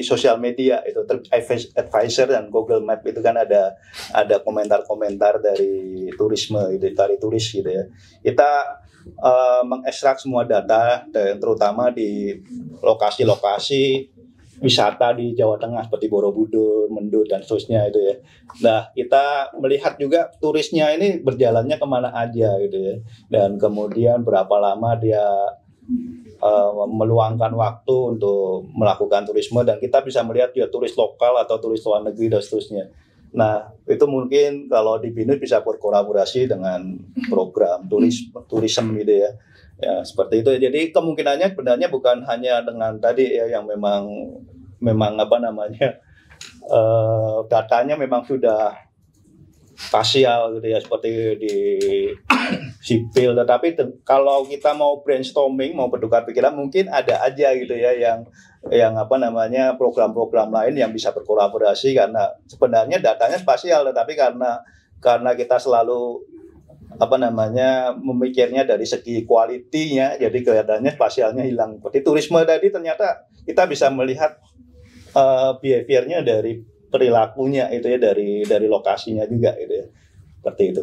sosial media itu TripAdvisor dan Google Map itu kan ada komentar-komentar dari turisme gitu, dari turis gitu ya. Kita mengekstrak semua data dan terutama di lokasi-lokasi wisata di Jawa Tengah seperti Borobudur, Mendut dan seterusnya itu ya. Nah, kita melihat juga turisnya ini berjalannya kemana aja gitu ya. Dan kemudian berapa lama dia meluangkan waktu untuk melakukan turisme dan kita bisa melihat dia turis lokal atau turis luar negeri dan seterusnya. Nah, itu mungkin kalau di BINUS bisa berkolaborasi dengan program turisme gitu ya. Ya, seperti itu. Jadi kemungkinannya sebenarnya bukan hanya dengan tadi ya yang memang datanya memang sudah spasial gitu ya seperti di sipil, tetapi kalau kita mau brainstorming, mau bertukar pikiran mungkin ada aja gitu ya yang program-program lain yang bisa berkolaborasi karena sebenarnya datanya spasial tetapi karena kita selalu memikirnya dari segi kualitinya, jadi kelihatannya spasialnya hilang. Seperti turisme tadi ternyata kita bisa melihat behaviornya dari perilakunya itu ya dari lokasinya juga gitu ya. Seperti itu.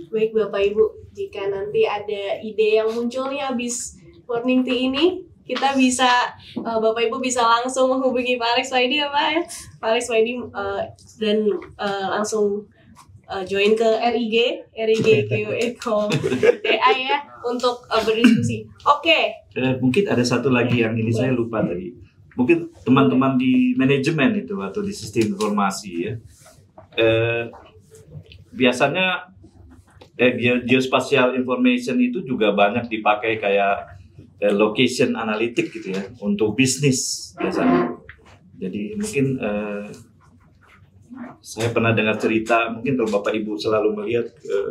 Baik Bapak Ibu, jika nanti ada ide yang muncul nih habis Morning Tea ini, kita bisa Bapak Ibu bisa langsung menghubungi Pak Alex Waidi ya Pak ya. Pak Alex Waidi dan langsung join ke RIG Eko DA ya untuk berdiskusi. Oke. Mungkin ada satu lagi yang ini saya lupa tadi. Mungkin teman-teman di manajemen itu atau di sistem informasi ya. Biasanya geospatial information itu juga banyak dipakai kayak location analytic gitu ya untuk bisnis biasanya. Jadi mungkin saya pernah dengar cerita, mungkin kalau Bapak Ibu selalu melihat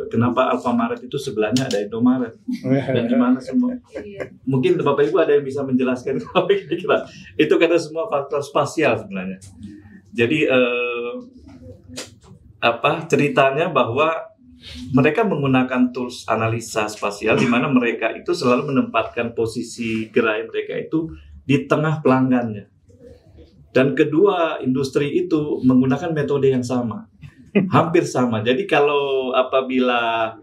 kenapa Alfamart itu sebelahnya ada Indomaret dan gimana semua. Mungkin Bapak Ibu ada yang bisa menjelaskan kira-kira. Itu karena semua faktor spasial sebenarnya. Jadi ceritanya bahwa mereka menggunakan tools analisa spasial di mana mereka itu selalu menempatkan posisi gerai mereka itu di tengah pelanggannya. Dan kedua industri itu menggunakan metode yang sama, hampir sama. Jadi kalau apabila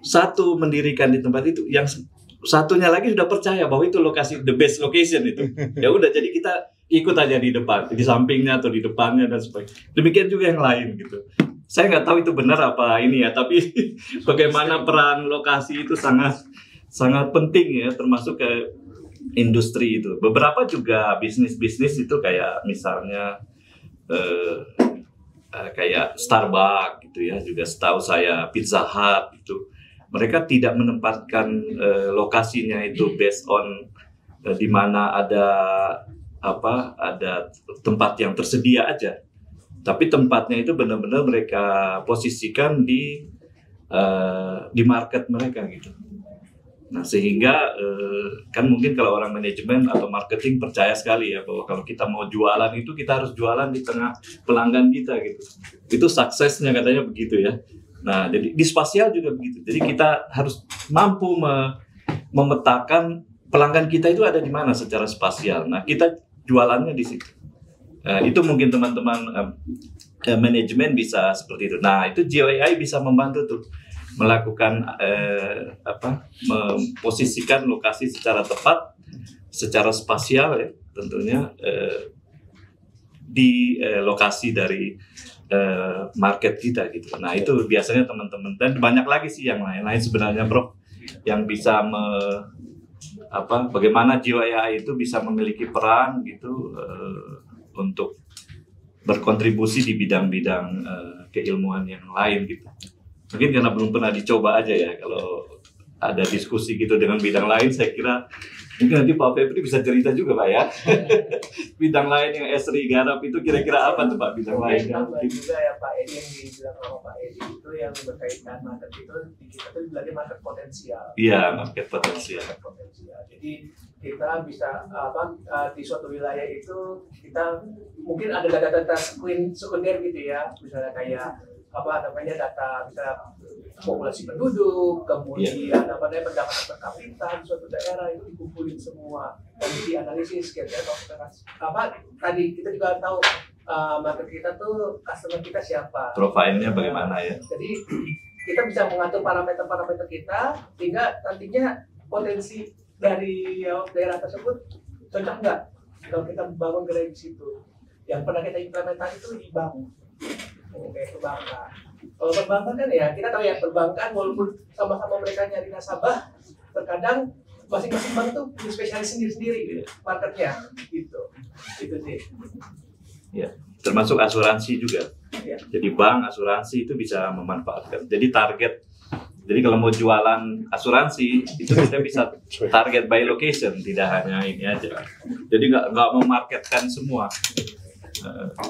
satu mendirikan di tempat itu, yang satunya lagi sudah percaya bahwa itu lokasi the best location itu. Ya udah, jadi kita ikut aja di depan, di sampingnya atau di depannya dan sebagainya. Demikian juga yang lain gitu. Saya nggak tahu itu benar apa ini ya, tapi bagaimana peran lokasi itu sangat penting ya, termasuk ke industri itu. Beberapa juga bisnis itu kayak misalnya kayak Starbucks gitu ya, juga setahu saya Pizza Hut itu mereka tidak menempatkan lokasinya itu based on di mana ada tempat yang tersedia aja, tapi tempatnya itu benar-benar mereka posisikan di market mereka gitu. Nah, sehingga kan mungkin kalau orang manajemen atau marketing percaya sekali ya bahwa kalau kita mau jualan itu kita harus jualan di tengah pelanggan kita gitu. Itu suksesnya katanya begitu ya. Nah, jadi di spasial juga begitu. Jadi kita harus mampu memetakan pelanggan kita itu ada di mana secara spasial. Nah, kita jualannya di situ. Itu mungkin teman-teman manajemen bisa seperti itu. Nah, itu GeoAI bisa membantu tuh melakukan memposisikan lokasi secara tepat, secara spasial ya tentunya di lokasi dari market kita gitu. Nah itu biasanya teman-teman dan banyak lagi sih yang lain sebenarnya Bro yang bisa bagaimana GeoAI itu bisa memiliki peran gitu untuk berkontribusi di bidang-bidang keilmuan yang lain gitu. Mungkin karena belum pernah dicoba aja ya kalau ada diskusi gitu dengan bidang lain saya kira mungkin nanti Pak Febri bisa cerita juga Pak ya. Bidang lain yang Esri garap itu kira-kira apa tuh Pak bidang lain? Tambah juga ya Pak Edi yang dibilang sama Pak Edi itu yang berkaitan market itu di kita tuh bilangnya market potensial. Iya market potensial. Jadi kita bisa di suatu wilayah itu kita mungkin ada data-data sekunder gitu ya, misalnya kayak data bisa populasi penduduk, kemudian pendapatan per kapita di suatu daerah itu dikumpulin semua dan dianalisis gitu ya. Tadi kita juga tahu market kita tuh customer kita siapa, profilnya bagaimana ya. Jadi kita bisa mengatur parameter-parameter kita sehingga nantinya potensi dari daerah tersebut cocok nggak kalau kita bangun gerai di situ. Yang pernah kita implementasi itu di bank. Kayak perbankan. Kalau perbankan kan ya kita tahu ya perbankan walaupun sama-sama mereka nyari nasabah, terkadang masing-masing bank tuh punya spesialis sendiri-sendiri marketnya gitu. Itu sih. Ya, termasuk asuransi juga. Ya. Jadi bank asuransi itu bisa memanfaatkan. Jadi target. Jadi kalau mau jualan asuransi itu kita bisa target by location, tidak hanya ini aja. Jadi nggak memarketkan semua.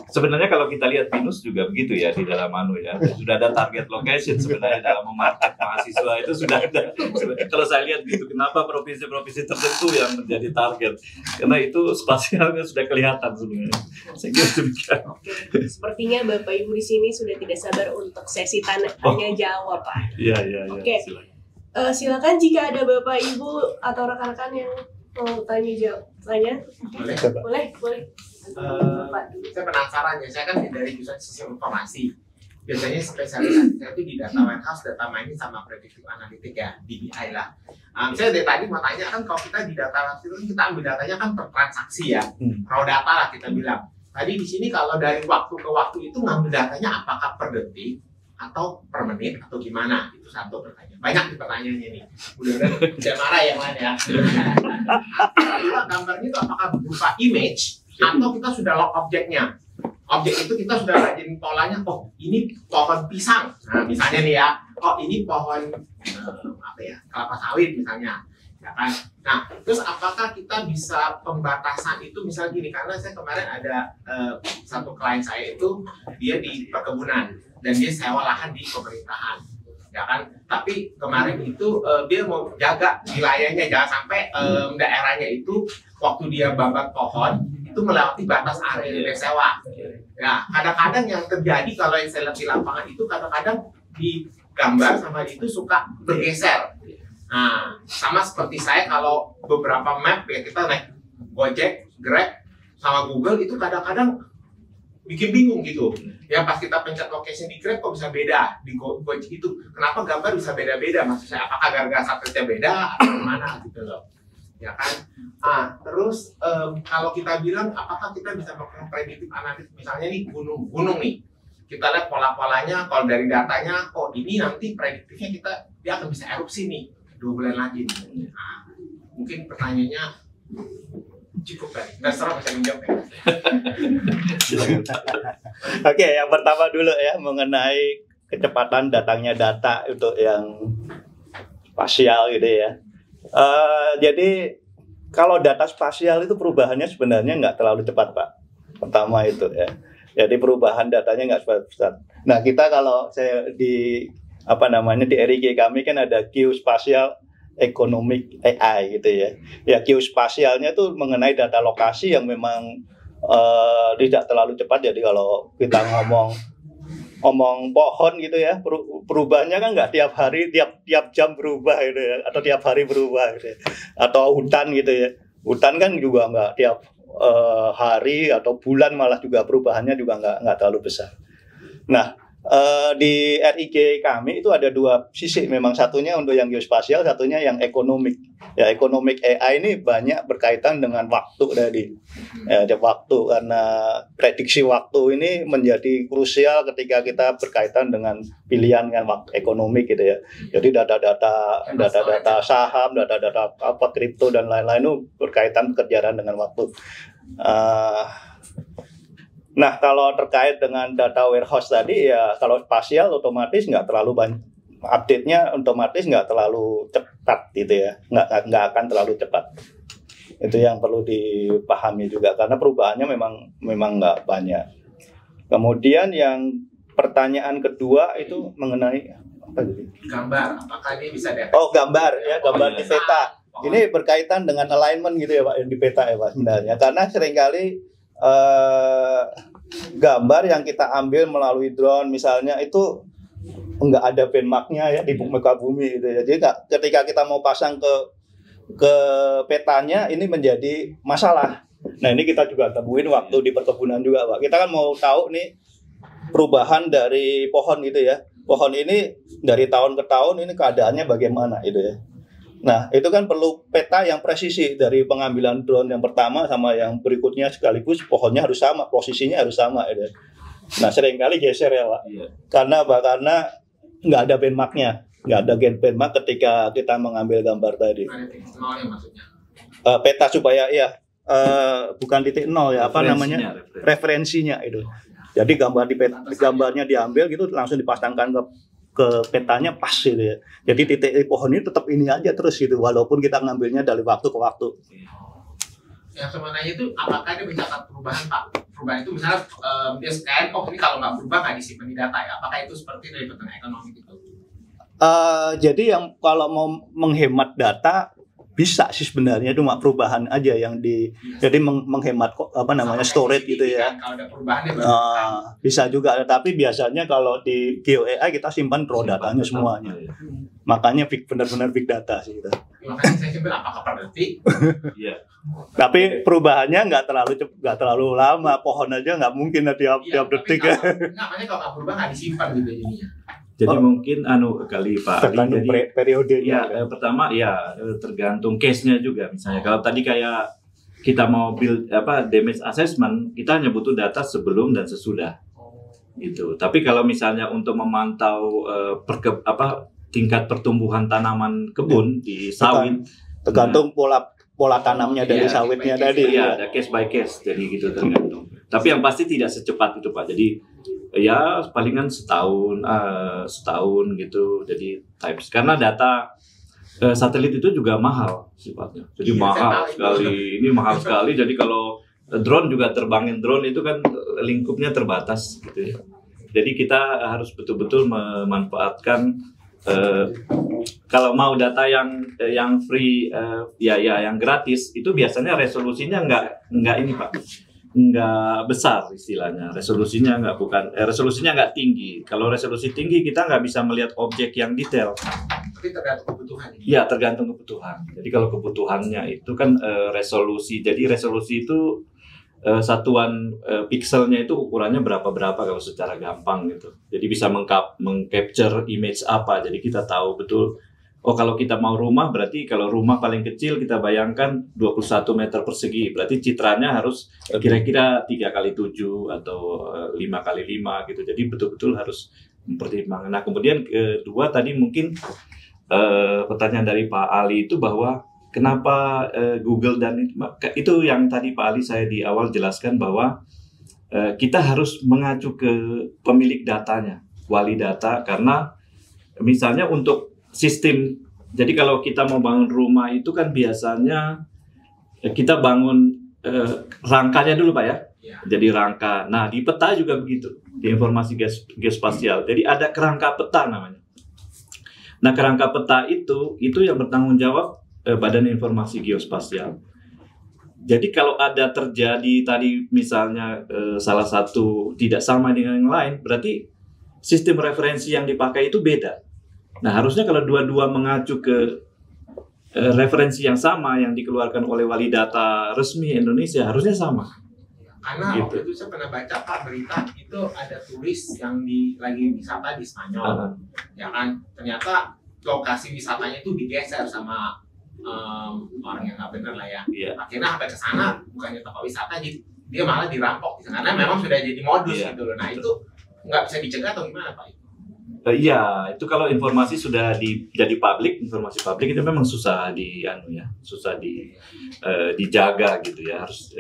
Sebenarnya kalau kita lihat Binus juga begitu ya di dalam ya sudah ada target location sebenarnya dalam memarket mahasiswa itu sudah ada. Kalau saya lihat gitu kenapa provinsi-provinsi tertentu yang menjadi target karena itu spasialnya sudah kelihatan sebenarnya. Saya kira demikian. Sepertinya Bapak Ibu di sini sudah tidak sabar untuk sesi tanya jawab Pak. Iya. Oke. Silakan jika ada Bapak Ibu atau rekan-rekan yang mau tanya. Boleh. Saya penasaran ya, saya kan dari jurusan sistem informasi. Biasanya spesialisasi saya itu di data warehouse, data mining sama predictive analytics ya, DBI lah. Saya dari tadi mau tanya kan kalau kita di data warehouse itu kita ambil datanya kan per transaksi ya, raw data lah kita bilang. Tadi di sini kalau dari waktu ke waktu itu ngambil datanya apakah per detik atau per menit atau gimana? Itu satu pertanyaan. Banyak nih pertanyaannya nih. Mudah-mudahan tidak marah yang lain ya. Kedua, gambarnya itu apakah berupa image atau kita sudah log objeknya? Objek itu kita sudah rajin polanya. Oh, ini pohon pisang. Nah, misalnya nih ya. Oh, ini pohon kelapa sawit misalnya. Ya kan? Nah, terus apakah kita bisa pembatasan itu misalnya gini? Karena saya kemarin ada satu klien saya itu dia di perkebunan dan dia sewa lahan di pemerintahan, ya kan? Tapi kemarin itu dia mau jaga wilayahnya jangan sampai daerahnya itu waktu dia babat pohon itu melewati batas area yang dia sewa. Ya, kadang-kadang yang terjadi kalau yang saya lihat di lapangan itu kadang-kadang di gambar sama itu suka bergeser. Nah, sama seperti saya kalau beberapa map ya kita naik Gojek, Grab, sama Google itu kadang-kadang bikin bingung gitu. Ya pas kita pencet location di Grab kok bisa beda di Gojek itu. Kenapa gambar bisa beda-beda? Maksud saya apakah gara-gara satelitnya beda atau gimana gitu loh. Ya kan? Terus kalau kita bilang apakah kita bisa melakukan predictive analysis misalnya nih gunung nih. Kita lihat pola-polanya kalau dari datanya oh ini nanti prediktifnya dia akan bisa erupsi nih 2 bulan lagi. Nah, mungkin pertanyaannya cukup kan? Nggak serah bisa menjawab ya. Oke, yang pertama dulu ya mengenai kecepatan datangnya data untuk yang spasial gitu ya. Jadi kalau data spasial itu perubahannya sebenarnya nggak terlalu cepat Pak. Pertama itu ya. Jadi perubahan datanya nggak cepat. Nah kita kalau saya di di RIG kami kan ada geospatial economic AI gitu ya. Ya geospasialnya itu mengenai data lokasi yang memang tidak terlalu cepat. Jadi kalau kita ngomong pohon gitu ya, perubahannya kan nggak tiap hari, tiap jam berubah gitu ya, atau tiap hari berubah gitu ya. Atau hutan gitu ya, hutan kan juga nggak tiap hari atau bulan, malah juga perubahannya juga nggak terlalu besar. Nah, di RIG kami itu ada dua sisi, memang satunya untuk yang geospasial, satunya yang ekonomik. Ya, ekonomik AI ini banyak berkaitan dengan waktu tadi. Ya, waktu, karena prediksi waktu ini menjadi krusial ketika kita berkaitan dengan pilihan kan waktu ekonomik gitu ya. Jadi data saham, data apa kripto dan lain-lain itu berkaitan pekerjaan dengan waktu. Nah, kalau terkait dengan data warehouse tadi ya, kalau spasial otomatis nggak terlalu banyak, update-nya otomatis nggak terlalu cepat gitu ya, nggak akan terlalu cepat. Itu yang perlu dipahami juga, karena perubahannya memang nggak banyak. Kemudian yang pertanyaan kedua itu mengenai apa itu? Gambar, apakah ini bisa data? Oh, gambar ya, gambar di peta. Ini berkaitan dengan alignment gitu ya Pak, di peta ya Pak sebenarnya, karena seringkali gambar yang kita ambil melalui drone misalnya itu enggak ada benchmarknya ya di muka bumi gitu ya. Jadi ketika kita mau pasang ke petanya ini menjadi masalah. Nah, ini kita juga temuin waktu di perkebunan juga Pak. Kita kan mau tahu nih perubahan dari pohon gitu ya. Pohon ini dari tahun ke tahun ini keadaannya bagaimana gitu ya. Nah, itu kan perlu peta yang presisi dari pengambilan drone yang pertama sama yang berikutnya, sekaligus pohonnya harus sama, posisinya harus sama. Ya. Nah, seringkali geser ya Pak. Iya. Karena apa? Karena nggak ada benchmarknya, nggak ada benchmark ketika kita mengambil gambar tadi. Ada titik nolnya maksudnya? Peta supaya ya bukan titik nol ya, apa namanya? Referensinya itu. Jadi gambarnya diambil gitu langsung dipasangkan ke petanya pas gitu ya. Jadi titik pohon ini tetap ini aja terus gitu, walaupun kita ngambilnya dari waktu ke waktu. Yang sebenarnya itu apakah dia mencatat perubahan Pak? Perubahan itu misalnya dia scan, oh ini kalau nggak berubah nggak disimpan di data ya. Apakah itu seperti dari pertanyaan ekonomi itu? Jadi yang kalau mau menghemat data bisa sih sebenarnya, cuma perubahan aja yang jadi menghemat apa namanya storage gitu ya. Kalau ada perubahannya bisa juga, tapi biasanya kalau di Geo AI kita simpan raw datanya semuanya. Makanya benar-benar big data sih kita. Makanya saya simpan apakah per detik? Iya. Tapi perubahannya nggak terlalu lama, pohon aja nggak mungkin tiap detik ya. Namanya kalau nggak berubah nggak disimpan gitu jadinya. Jadi mungkin kali Pak tergantung periodenya. Ya, pertama ya tergantung case-nya juga. Misalnya kalau tadi kayak kita mau build damage assessment, kita hanya butuh data sebelum dan sesudah. Gitu. Tapi kalau misalnya untuk memantau tingkat pertumbuhan tanaman kebun di sawit, tergantung pola tanamnya dari sawitnya tadi. Iya, ada case by case, jadi gitu tergantung. Tapi yang pasti tidak secepat itu Pak. Jadi ya palingan setahun gitu. Jadi types, karena data satelit itu juga mahal sifatnya. Jadi mahal sekali. Ini mahal sekali. Jadi kalau drone juga terbangin drone itu kan lingkupnya terbatas gitu ya. Jadi kita harus betul-betul memanfaatkan kalau mau data yang free yang gratis itu biasanya resolusinya nggak ini Pak. Nggak besar istilahnya, resolusinya nggak tinggi. Kalau resolusi tinggi kita nggak bisa melihat objek yang detail. Tapi tergantung kebutuhan. Iya, tergantung kebutuhan. Jadi kalau kebutuhannya itu kan resolusi. Jadi resolusi itu satuan pixelnya itu ukurannya berapa kalau secara gampang gitu. Jadi bisa mengcapture image apa. Jadi kita tahu betul. Oh, kalau kita mau rumah, berarti kalau rumah paling kecil kita bayangkan 21 meter persegi. Berarti citranya harus kira-kira 3x7 atau 5x5 gitu. Jadi betul-betul harus mempertimbangkan. Nah, kemudian kedua tadi mungkin pertanyaan dari Pak Ali itu bahwa kenapa Google dan itu yang tadi Pak Ali saya di awal jelaskan bahwa kita harus mengacu ke pemilik datanya, wali data, karena misalnya untuk sistem, jadi kalau kita mau bangun rumah itu kan biasanya kita bangun rangkanya dulu Pak ya. Jadi rangka. Nah di peta juga begitu, di informasi geospasial. Jadi ada kerangka peta namanya. Nah, kerangka peta itu yang bertanggung jawab Badan Informasi Geospasial. Jadi kalau ada terjadi tadi misalnya salah satu tidak sama dengan yang lain, berarti sistem referensi yang dipakai itu beda. Nah, harusnya kalau dua-dua mengacu ke referensi yang sama yang dikeluarkan oleh wali data resmi Indonesia, harusnya sama. Karena Gitu. waktu itu saya pernah baca Pak berita itu ada turis yang lagi wisata di Spanyol, ya kan? Ternyata lokasi wisatanya itu digeser sama orang yang nggak bener lah ya. Iya. Akhirnya sampai ke sana bukannya tempat wisata, jadi dia malah dirampok di sana. Karena memang sudah jadi modus Iya. gitu loh. Nah itu nggak bisa dicegah atau gimana Pak? Iya, itu kalau informasi sudah jadi publik, informasi publik itu memang susah dijaga gitu ya. Harus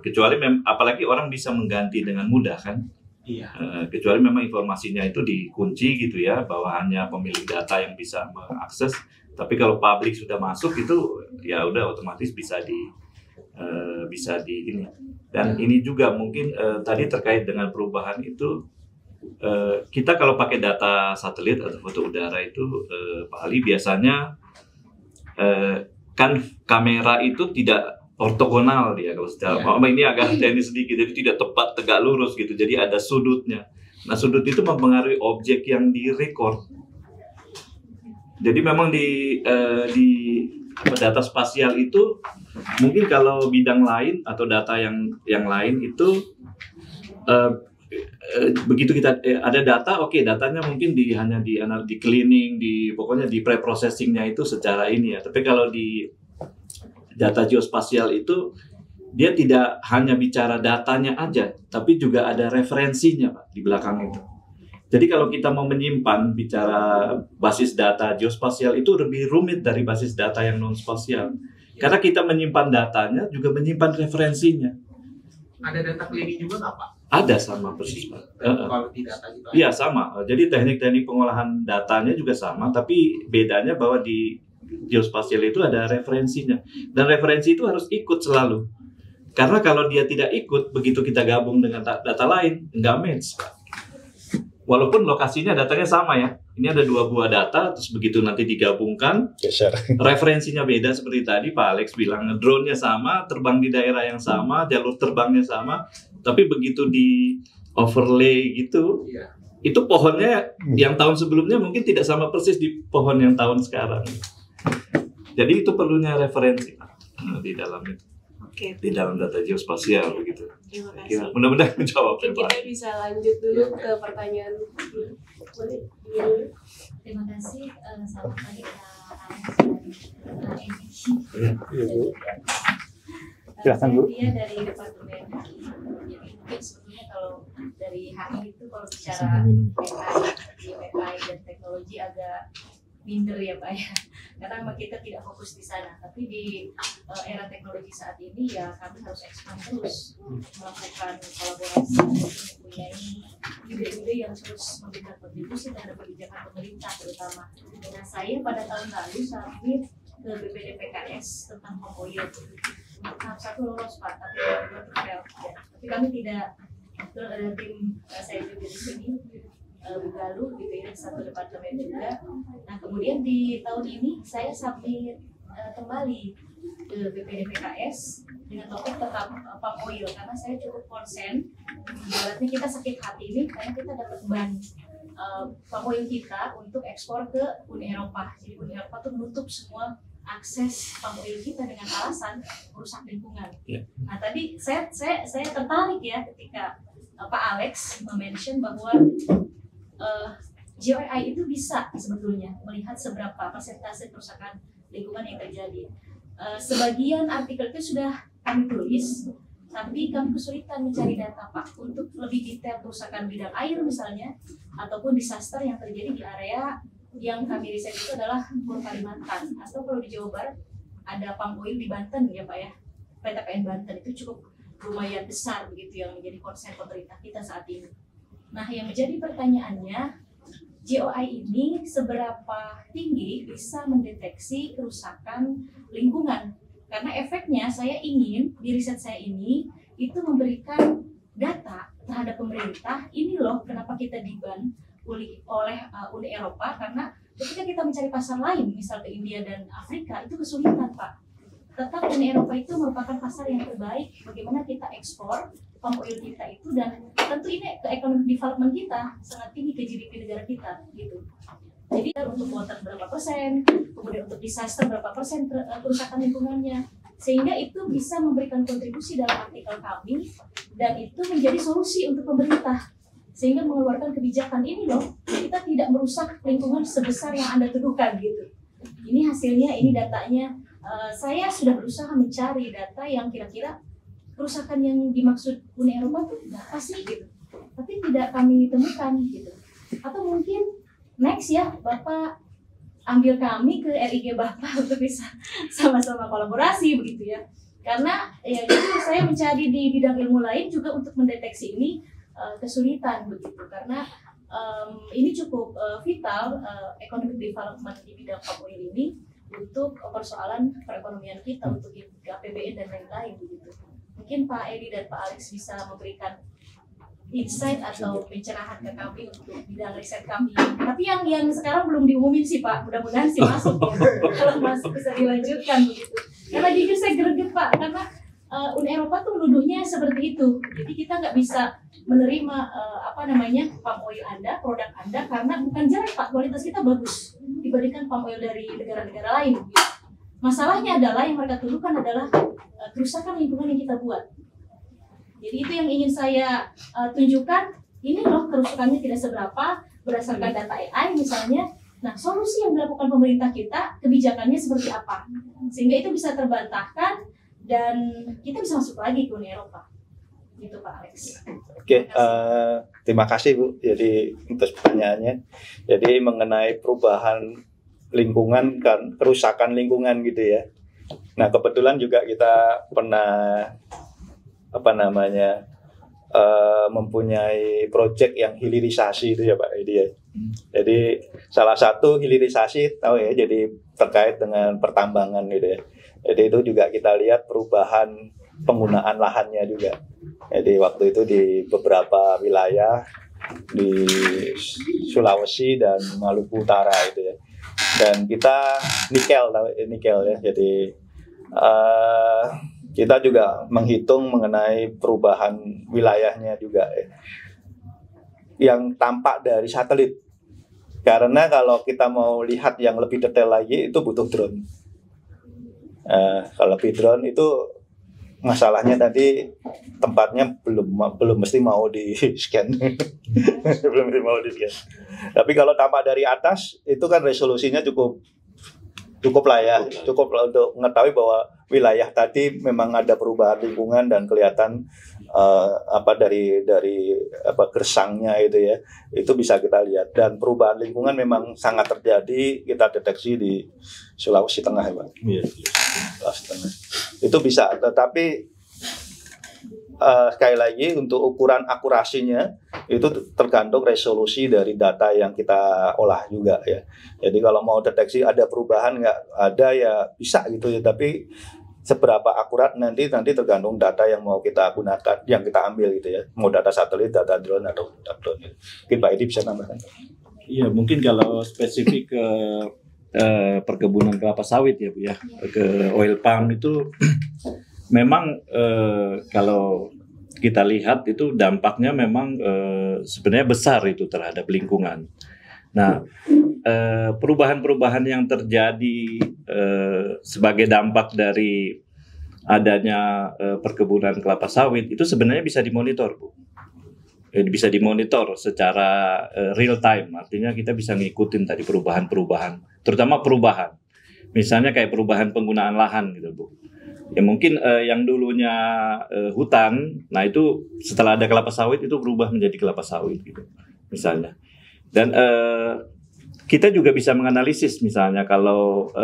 kecuali apalagi orang bisa mengganti dengan mudah kan. Iya. Kecuali memang informasinya itu dikunci gitu ya, bahwa hanya pemilik data yang bisa mengakses. Tapi kalau publik sudah masuk itu ya udah otomatis bisa di ini. Dan ini juga mungkin tadi terkait dengan perubahan itu, kita kalau pakai data satelit atau foto udara itu Pak Ali biasanya kan kamera itu tidak ortogonal dia kalau secara ini agak teknis sedikit, jadi tidak tepat tegak lurus gitu, jadi ada sudutnya. Nah, sudut itu mempengaruhi objek yang direkord. Jadi memang di data spasial itu mungkin kalau bidang lain atau data yang lain itu begitu kita ada data, oke, datanya mungkin hanya di cleaning, pokoknya di pre-processingnya itu secara ini ya. Tapi kalau di data geospasial itu dia tidak hanya bicara datanya aja, tapi juga ada referensinya Pak di belakang itu. Jadi kalau kita mau menyimpan bicara basis data geospasial itu lebih rumit dari basis data yang non spasial. Karena kita menyimpan datanya juga menyimpan referensinya. Ada data cleaning juga nggak Pak? Ada sama persis Pak. Kalau di data gitu. Iya sama. Jadi teknik-teknik pengolahan datanya juga sama, tapi bedanya bahwa di geospasial itu ada referensinya. Dan referensi itu harus ikut selalu. Karena kalau dia tidak ikut, begitu kita gabung dengan data lain, nggak match. Walaupun lokasinya datanya sama ya. Ini ada 2 buah data, terus begitu nanti digabungkan, referensinya beda seperti tadi Pak Alex bilang, drone-nya sama, terbang di daerah yang sama, jalur terbangnya sama, tapi begitu di overlay gitu, itu pohonnya yang tahun sebelumnya mungkin tidak sama persis di pohon yang tahun sekarang. Jadi itu perlunya referensi di dalam itu. Oke. Di dalam data geospasial begitu. Terima kasih. Mudah-mudahan menjawab ya Mungkin Pak. kita bisa lanjut dulu ke pertanyaan. Boleh? Terima kasih. Selamat pagi Silakan, Bu. Dia dari Departemen HI. Jadi mungkin sebetulnya kalau dari HI itu kalau bicara AI dan teknologi agak minder ya Pak ya, karena memang kita tidak fokus di sana. Tapi di era teknologi saat ini ya kami harus expand terus, melakukan kolaborasi, mempunyai ide-ide yang terus memberikan kontribusi terhadap kebijakan pemerintah terutama. Nah saya pada tahun lalu submit ke BPDPKS tentang Komoyo. Tahap 1 lolos Pak, tapi belum fail. Tapi kami tidak, ada tim saya juga di sini. Galuh gitu ya, satu departemen juga. Nah kemudian di tahun ini saya submit kembali ke BPDPKS dengan topik tentang palm oil karena saya cukup konsen. Ibaratnya kita sakit hati ini karena kita dapat ban palm oil kita untuk ekspor ke Uni Eropa. Jadi Uni Eropa tuh menutup semua akses palm oil kita dengan alasan merusak lingkungan. Nah tadi saya tertarik ya ketika Pak Alex mention bahwa GeoAI itu bisa sebetulnya melihat seberapa persentase kerusakan lingkungan yang terjadi. Sebagian artikel itu sudah kami tulis, tapi kami kesulitan mencari data Pak untuk lebih detail kerusakan bidang air misalnya, ataupun disaster yang terjadi di area yang kami riset itu adalah Pulau Kalimantan, atau kalau di Jawa Barat ada palm oil di Banten ya Pak ya, PTPN Banten itu cukup lumayan besar begitu yang menjadi konsen pemerintah kita saat ini. Nah, yang menjadi pertanyaannya, GeoAI ini seberapa tinggi bisa mendeteksi kerusakan lingkungan? Karena efeknya saya ingin di riset saya ini itu memberikan data terhadap pemerintah. Ini loh kenapa kita diban oleh Uni Eropa, karena ketika kita mencari pasar lain, misal ke India dan Afrika, itu kesulitan, Pak. Tetap Uni Eropa itu merupakan pasar yang terbaik. Bagaimana kita ekspor palm oil kita itu, dan tentu ini ke economic development kita sangat tinggi, ke GDP negara kita, gitu. Jadi untuk water berapa persen, kemudian untuk disaster berapa persen kerusakan lingkungannya, sehingga itu bisa memberikan kontribusi dalam artikel kami, dan itu menjadi solusi untuk pemerintah, sehingga mengeluarkan kebijakan ini loh, kita tidak merusak lingkungan sebesar yang Anda tuduhkan, gitu. Ini hasilnya, ini datanya. Saya sudah berusaha mencari data yang kira-kira kerusakan yang dimaksud Uni Eropa itu apa sih, gitu, tapi tidak kami temukan, gitu. Atau mungkin next ya, Bapak ambil kami ke RIG Bapak untuk bisa sama-sama kolaborasi, begitu ya. Karena ya itu saya mencari di bidang ilmu lain juga untuk mendeteksi ini kesulitan, begitu, karena ini cukup vital, economic development di bidang palm oil ini untuk persoalan perekonomian kita, untuk APBN dan lain-lain, begitu. Mungkin Pak Edi dan Pak Alex bisa memberikan insight atau pencerahan ke kami untuk bidang riset kami. Tapi yang sekarang belum diumumin sih Pak, mudah-mudahan sih masuk ya. Kalau masuk bisa dilanjutkan, begitu. Karena jujur saya greget Pak, karena Uni Eropa tuh menuduhnya seperti itu. Jadi kita nggak bisa menerima palm oil Anda, produk Anda, karena bukan jelek Pak, kualitas kita bagus dibandingkan palm oil dari negara-negara lain. Masalahnya adalah yang mereka tuduhkan adalah kerusakan lingkungan yang kita buat. Jadi itu yang ingin saya tunjukkan. Ini loh kerusakannya tidak seberapa berdasarkan data AI misalnya. Nah, solusi yang dilakukan pemerintah kita, kebijakannya seperti apa, sehingga itu bisa terbantahkan dan kita bisa masuk lagi ke Uni Eropa. Gitu Pak Alex. Oke, terima kasih Bu. Jadi untuk pertanyaannya, jadi mengenai perubahan lingkungan kan, kerusakan lingkungan gitu ya. Nah kebetulan juga kita pernah mempunyai proyek yang hilirisasi itu ya Pak Edi ya. Jadi salah satu hilirisasi tahu ya, jadi terkait dengan pertambangan gitu ya. Jadi itu juga kita lihat perubahan penggunaan lahannya juga. Jadi waktu itu di beberapa wilayah di Sulawesi dan Maluku Utara itu ya. Dan kita nikel ya. Jadi kita juga menghitung mengenai perubahan wilayahnya juga ya, yang tampak dari satelit. Karena kalau kita mau lihat yang lebih detail lagi itu butuh drone. Kalau lebih drone itu masalahnya tadi tempatnya belum mesti mau di scan. Belum mesti mau di scan. Tapi kalau tampak dari atas itu kan resolusinya cukup lah ya, cukup untuk mengetahui bahwa wilayah tadi memang ada perubahan lingkungan dan kelihatan dari gersangnya itu ya, itu bisa kita lihat. Dan perubahan lingkungan memang sangat terjadi, kita deteksi di Sulawesi Tengah ya Pak. Sulawesi Tengah itu bisa, tetapi sekali lagi untuk ukuran akurasinya itu tergantung resolusi dari data yang kita olah juga ya. Jadi kalau mau deteksi ada perubahan nggak ada ya bisa gitu ya, tapi seberapa akurat nanti tergantung data yang mau kita gunakan, yang kita ambil gitu ya, mau data satelit, data drone atau data drone. Mungkin Pak Edi bisa nambahkan. Iya, mungkin kalau spesifik ke perkebunan kelapa sawit ya Bu ya, ke oil palm itu memang kalau kita lihat itu dampaknya memang sebenarnya besar itu terhadap lingkungan. Nah, perubahan-perubahan yang terjadi sebagai dampak dari adanya perkebunan kelapa sawit itu sebenarnya bisa dimonitor, Bu. Bisa dimonitor secara real time, artinya kita bisa ngikutin tadi perubahan-perubahan, terutama perubahan, misalnya kayak perubahan penggunaan lahan gitu, Bu. Ya mungkin yang dulunya hutan, nah itu setelah ada kelapa sawit itu berubah menjadi kelapa sawit gitu, misalnya. Dan kita juga bisa menganalisis misalnya kalau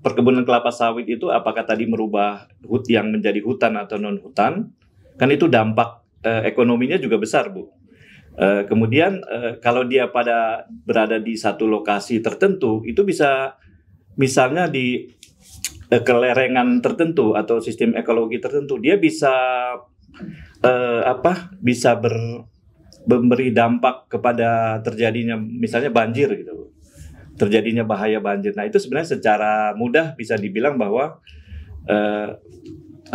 perkebunan kelapa sawit itu apakah tadi merubah yang menjadi hutan atau non hutan, kan itu dampak ekonominya juga besar, Bu. Kemudian kalau dia berada di satu lokasi tertentu, itu bisa misalnya di kelerengan tertentu atau sistem ekologi tertentu, dia bisa memberi dampak kepada terjadinya misalnya banjir gitu. terjadinya bahaya banjir. Nah itu sebenarnya secara mudah bisa dibilang bahwa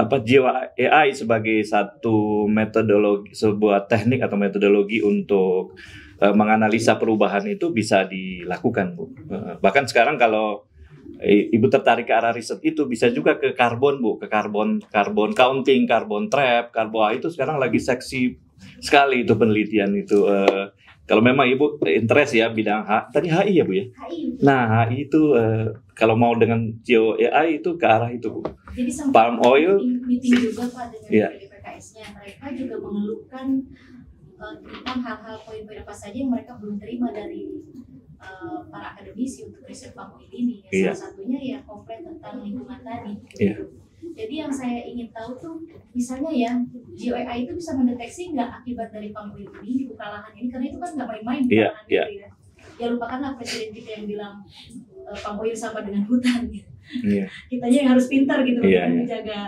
jiwa AI sebagai satu metodologi, sebuah teknik atau metodologi untuk menganalisa perubahan itu bisa dilakukan, Bu. Bahkan sekarang kalau Ibu tertarik ke arah riset itu bisa juga ke karbon, Bu, ke karbon counting, karbon trap, itu sekarang lagi seksi sekali itu penelitian itu. Kalau memang Ibu interest ya bidang tadi HI ya Bu ya. HI. Nah HI itu kalau mau dengan Geo AI itu ke arah itu Bu. Jadi Palm oil. Meeting juga Pak dengan Iya. PKS-nya, mereka juga mengeluhkan tentang hal-hal poin-poin apa saja yang mereka belum terima dari para akademisi untuk riset palm oil ini. Iya. Salah satunya ya komplain tentang lingkungan tadi. Iya. Jadi yang saya ingin tahu tuh, misalnya ya, Geo AI itu bisa mendeteksi nggak akibat dari palm oil ini, buka lahan ini, karena itu kan nggak main-main buka Iya, lahan iya. gitu ya. Ya lupakanlah presiden kita yang bilang palm oil sama dengan hutan gitu. Iya. Kitanya yang harus pintar gitu Iya, untuk iya. menjaga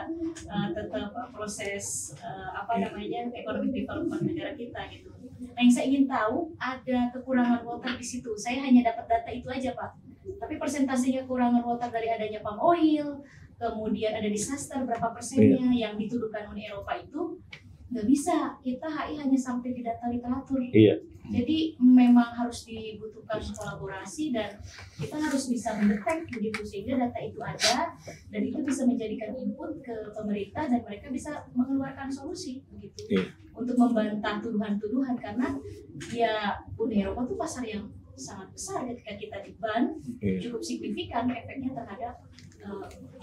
tetap proses economic development negara kita gitu. Nah yang saya ingin tahu ada kekurangan water di situ. Saya hanya dapat data itu aja Pak. Tapi persentasenya kekurangan water dari adanya palm oil, kemudian ada disaster berapa persennya yang dituduhkan Uni Eropa itu nggak bisa. Kita HI hanya sampai di data literatur. Iya. Jadi memang harus dibutuhkan kolaborasi dan kita harus bisa mendetek begitu sehingga data itu ada dan itu bisa menjadikan input ke pemerintah dan mereka bisa mengeluarkan solusi begitu untuk membantah tuduhan-tuduhan karena ya Uni Eropa itu pasar yang sangat besar ketika kita di-ban cukup signifikan efeknya terhadap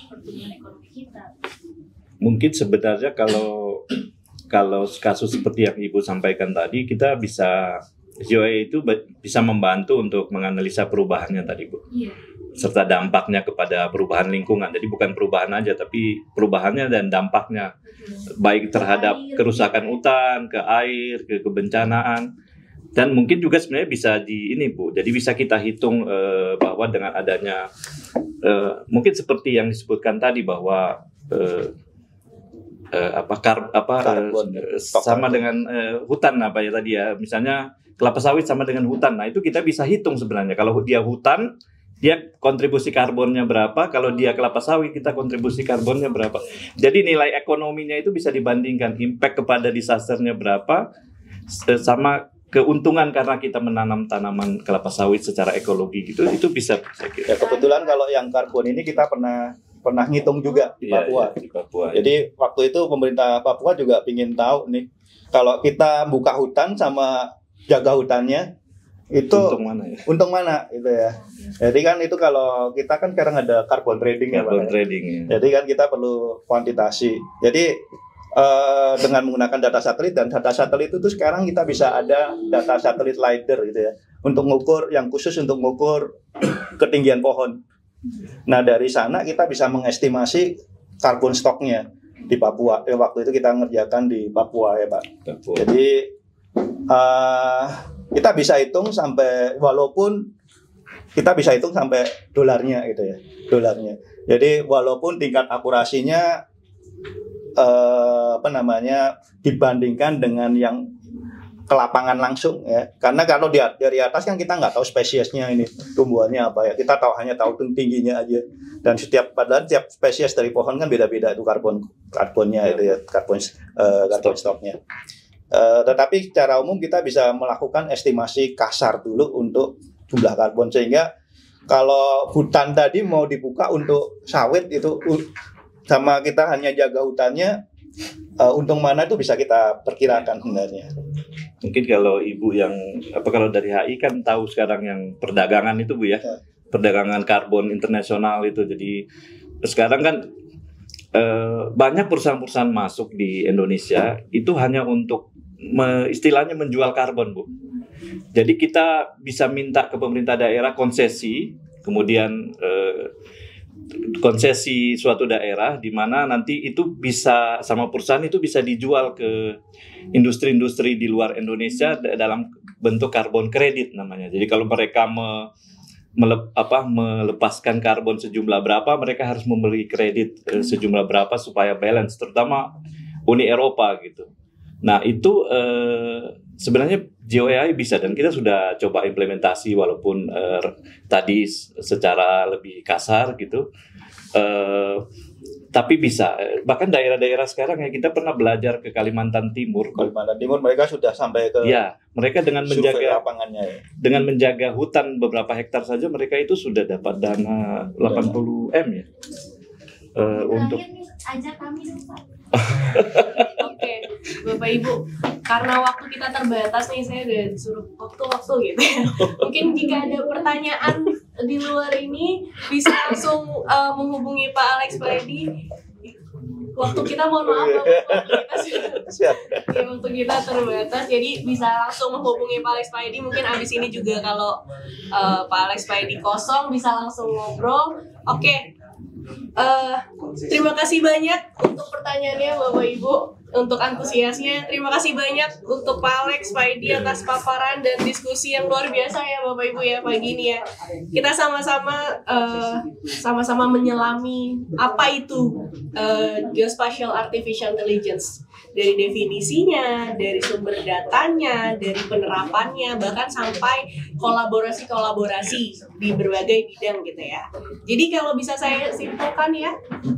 pertumbuhan ekonomi kita. Mungkin sebenarnya kalau kasus seperti yang Ibu sampaikan tadi, kita bisa Geo AI itu bisa membantu untuk menganalisa perubahannya tadi, Bu. Iya. Serta dampaknya kepada perubahan lingkungan. Jadi bukan perubahan aja, tapi perubahannya dan dampaknya baik terhadap kerusakan hutan, ke air, ke kebencanaan. Dan mungkin juga sebenarnya bisa Bu. Jadi bisa kita hitung bahwa dengan adanya mungkin seperti yang disebutkan tadi bahwa sama dengan hutan apa ya tadi ya, misalnya kelapa sawit sama dengan hutan. Nah itu kita bisa hitung sebenarnya kalau dia hutan dia kontribusi karbonnya berapa, kalau dia kelapa sawit kita kontribusi karbonnya berapa. Jadi nilai ekonominya itu bisa dibandingkan impact kepada disasternya berapa sama keuntungan karena kita menanam tanaman kelapa sawit secara ekologi gitu, itu bisa saya kira. Ya, kebetulan kalau yang karbon ini kita pernah ngitung juga di Papua. Di Papua. Jadi waktu itu pemerintah Papua juga ingin tahu nih, kalau kita buka hutan sama jaga hutannya itu untung mana gitu ya. Jadi kan itu kalau kita kan sekarang ada carbon trading ya Pak. Carbon trading ya. Jadi kan kita perlu kuantitasi. Jadi dengan menggunakan data satelit, dan data satelit itu sekarang kita bisa ada data satelit LiDAR gitu ya, untuk mengukur yang khusus untuk mengukur ketinggian pohon. Nah dari sana kita bisa mengestimasi karbon stoknya di Papua. Waktu itu kita ngerjakan di Papua ya Pak. Papua. Jadi kita bisa hitung sampai, walaupun kita bisa hitung sampai dolarnya gitu ya, dolarnya. Jadi walaupun tingkat akurasinya dibandingkan dengan yang ke lapangan langsung ya, karena kalau dari atas kan kita nggak tahu spesiesnya ini tumbuhannya apa ya, kita hanya tahu tingginya aja, dan padahal setiap spesies dari pohon kan beda-beda itu karbonnya itu ya, karbon stoknya. Tetapi secara umum kita bisa melakukan estimasi kasar dulu untuk jumlah karbon, sehingga kalau hutan tadi mau dibuka untuk sawit itu sama kita hanya jaga hutannya, untung mana itu bisa kita perkirakan sebenarnya. Mungkin kalau Ibu yang kalau dari HI kan tahu sekarang yang perdagangan itu Bu ya, perdagangan karbon internasional itu. Jadi sekarang kan banyak perusahaan-perusahaan masuk di Indonesia itu hanya untuk istilahnya menjual karbon Bu. Jadi kita bisa minta ke pemerintah daerah konsesi, kemudian konsesi suatu daerah di mana nanti itu bisa sama perusahaan itu bisa dijual ke industri-industri di luar Indonesia dalam bentuk karbon kredit namanya. Jadi kalau mereka melepaskan karbon sejumlah berapa, mereka harus memberi kredit sejumlah berapa supaya balance, terutama Uni Eropa gitu. Nah itu sebenarnya GeoAI bisa, dan kita sudah coba implementasi walaupun tadi secara lebih kasar gitu. Tapi bisa, bahkan daerah-daerah sekarang ya, kita pernah belajar ke Kalimantan Timur. Kalimantan Timur mereka sudah sampai ke Ya, mereka dengan survei menjaga lapangannya ya. dengan menjaga hutan beberapa hektar saja, mereka itu sudah dapat dana 80 M ya. Untuk Terakhir nih, ajak kami dong Pak. Oke, Bapak Ibu, karena waktu kita terbatas nih, saya udah disuruh waktu gitu ya. Mungkin jika ada pertanyaan di luar ini, bisa langsung menghubungi Pak Alex Payadi. Waktu kita mohon maaf, waktu kita terbatas, jadi bisa langsung menghubungi Pak Alex Payadi. Mungkin abis ini juga kalau Pak Alex Payadi kosong, bisa langsung ngobrol. Oke. Terima kasih banyak untuk pertanyaannya Bapak Ibu, untuk antusiasnya. Terima kasih banyak untuk Pak Alex Payadi atas paparan dan diskusi yang luar biasa ya Bapak Ibu ya pagi ini ya. Kita sama-sama menyelami apa itu Geospatial Artificial Intelligence, dari definisinya, dari sumber datanya, dari penerapannya, bahkan sampai kolaborasi-kolaborasi di berbagai bidang gitu ya. Jadi kalau bisa saya simpulkan ya,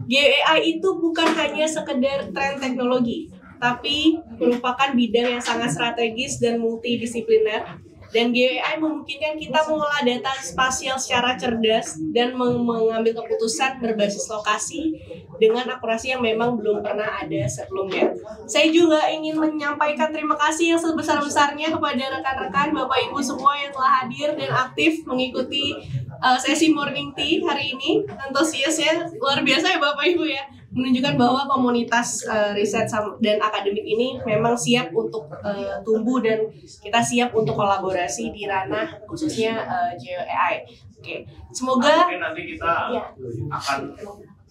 GeoAI itu bukan hanya sekedar tren teknologi, tapi merupakan bidang yang sangat strategis dan multidisipliner. Dan GeoAI memungkinkan kita mengolah data spasial secara cerdas dan mengambil keputusan berbasis lokasi dengan akurasi yang memang belum pernah ada sebelumnya. Saya juga ingin menyampaikan terima kasih yang sebesar-besarnya kepada rekan-rekan Bapak Ibu semua yang telah hadir dan aktif mengikuti sesi Morning Tea hari ini. Antusiasnya luar biasa ya Bapak Ibu ya, menunjukkan bahwa komunitas riset dan akademik ini memang siap untuk tumbuh, dan kita siap untuk kolaborasi di ranah khususnya GeoAI. Oke, semoga Mungkin nanti kita akan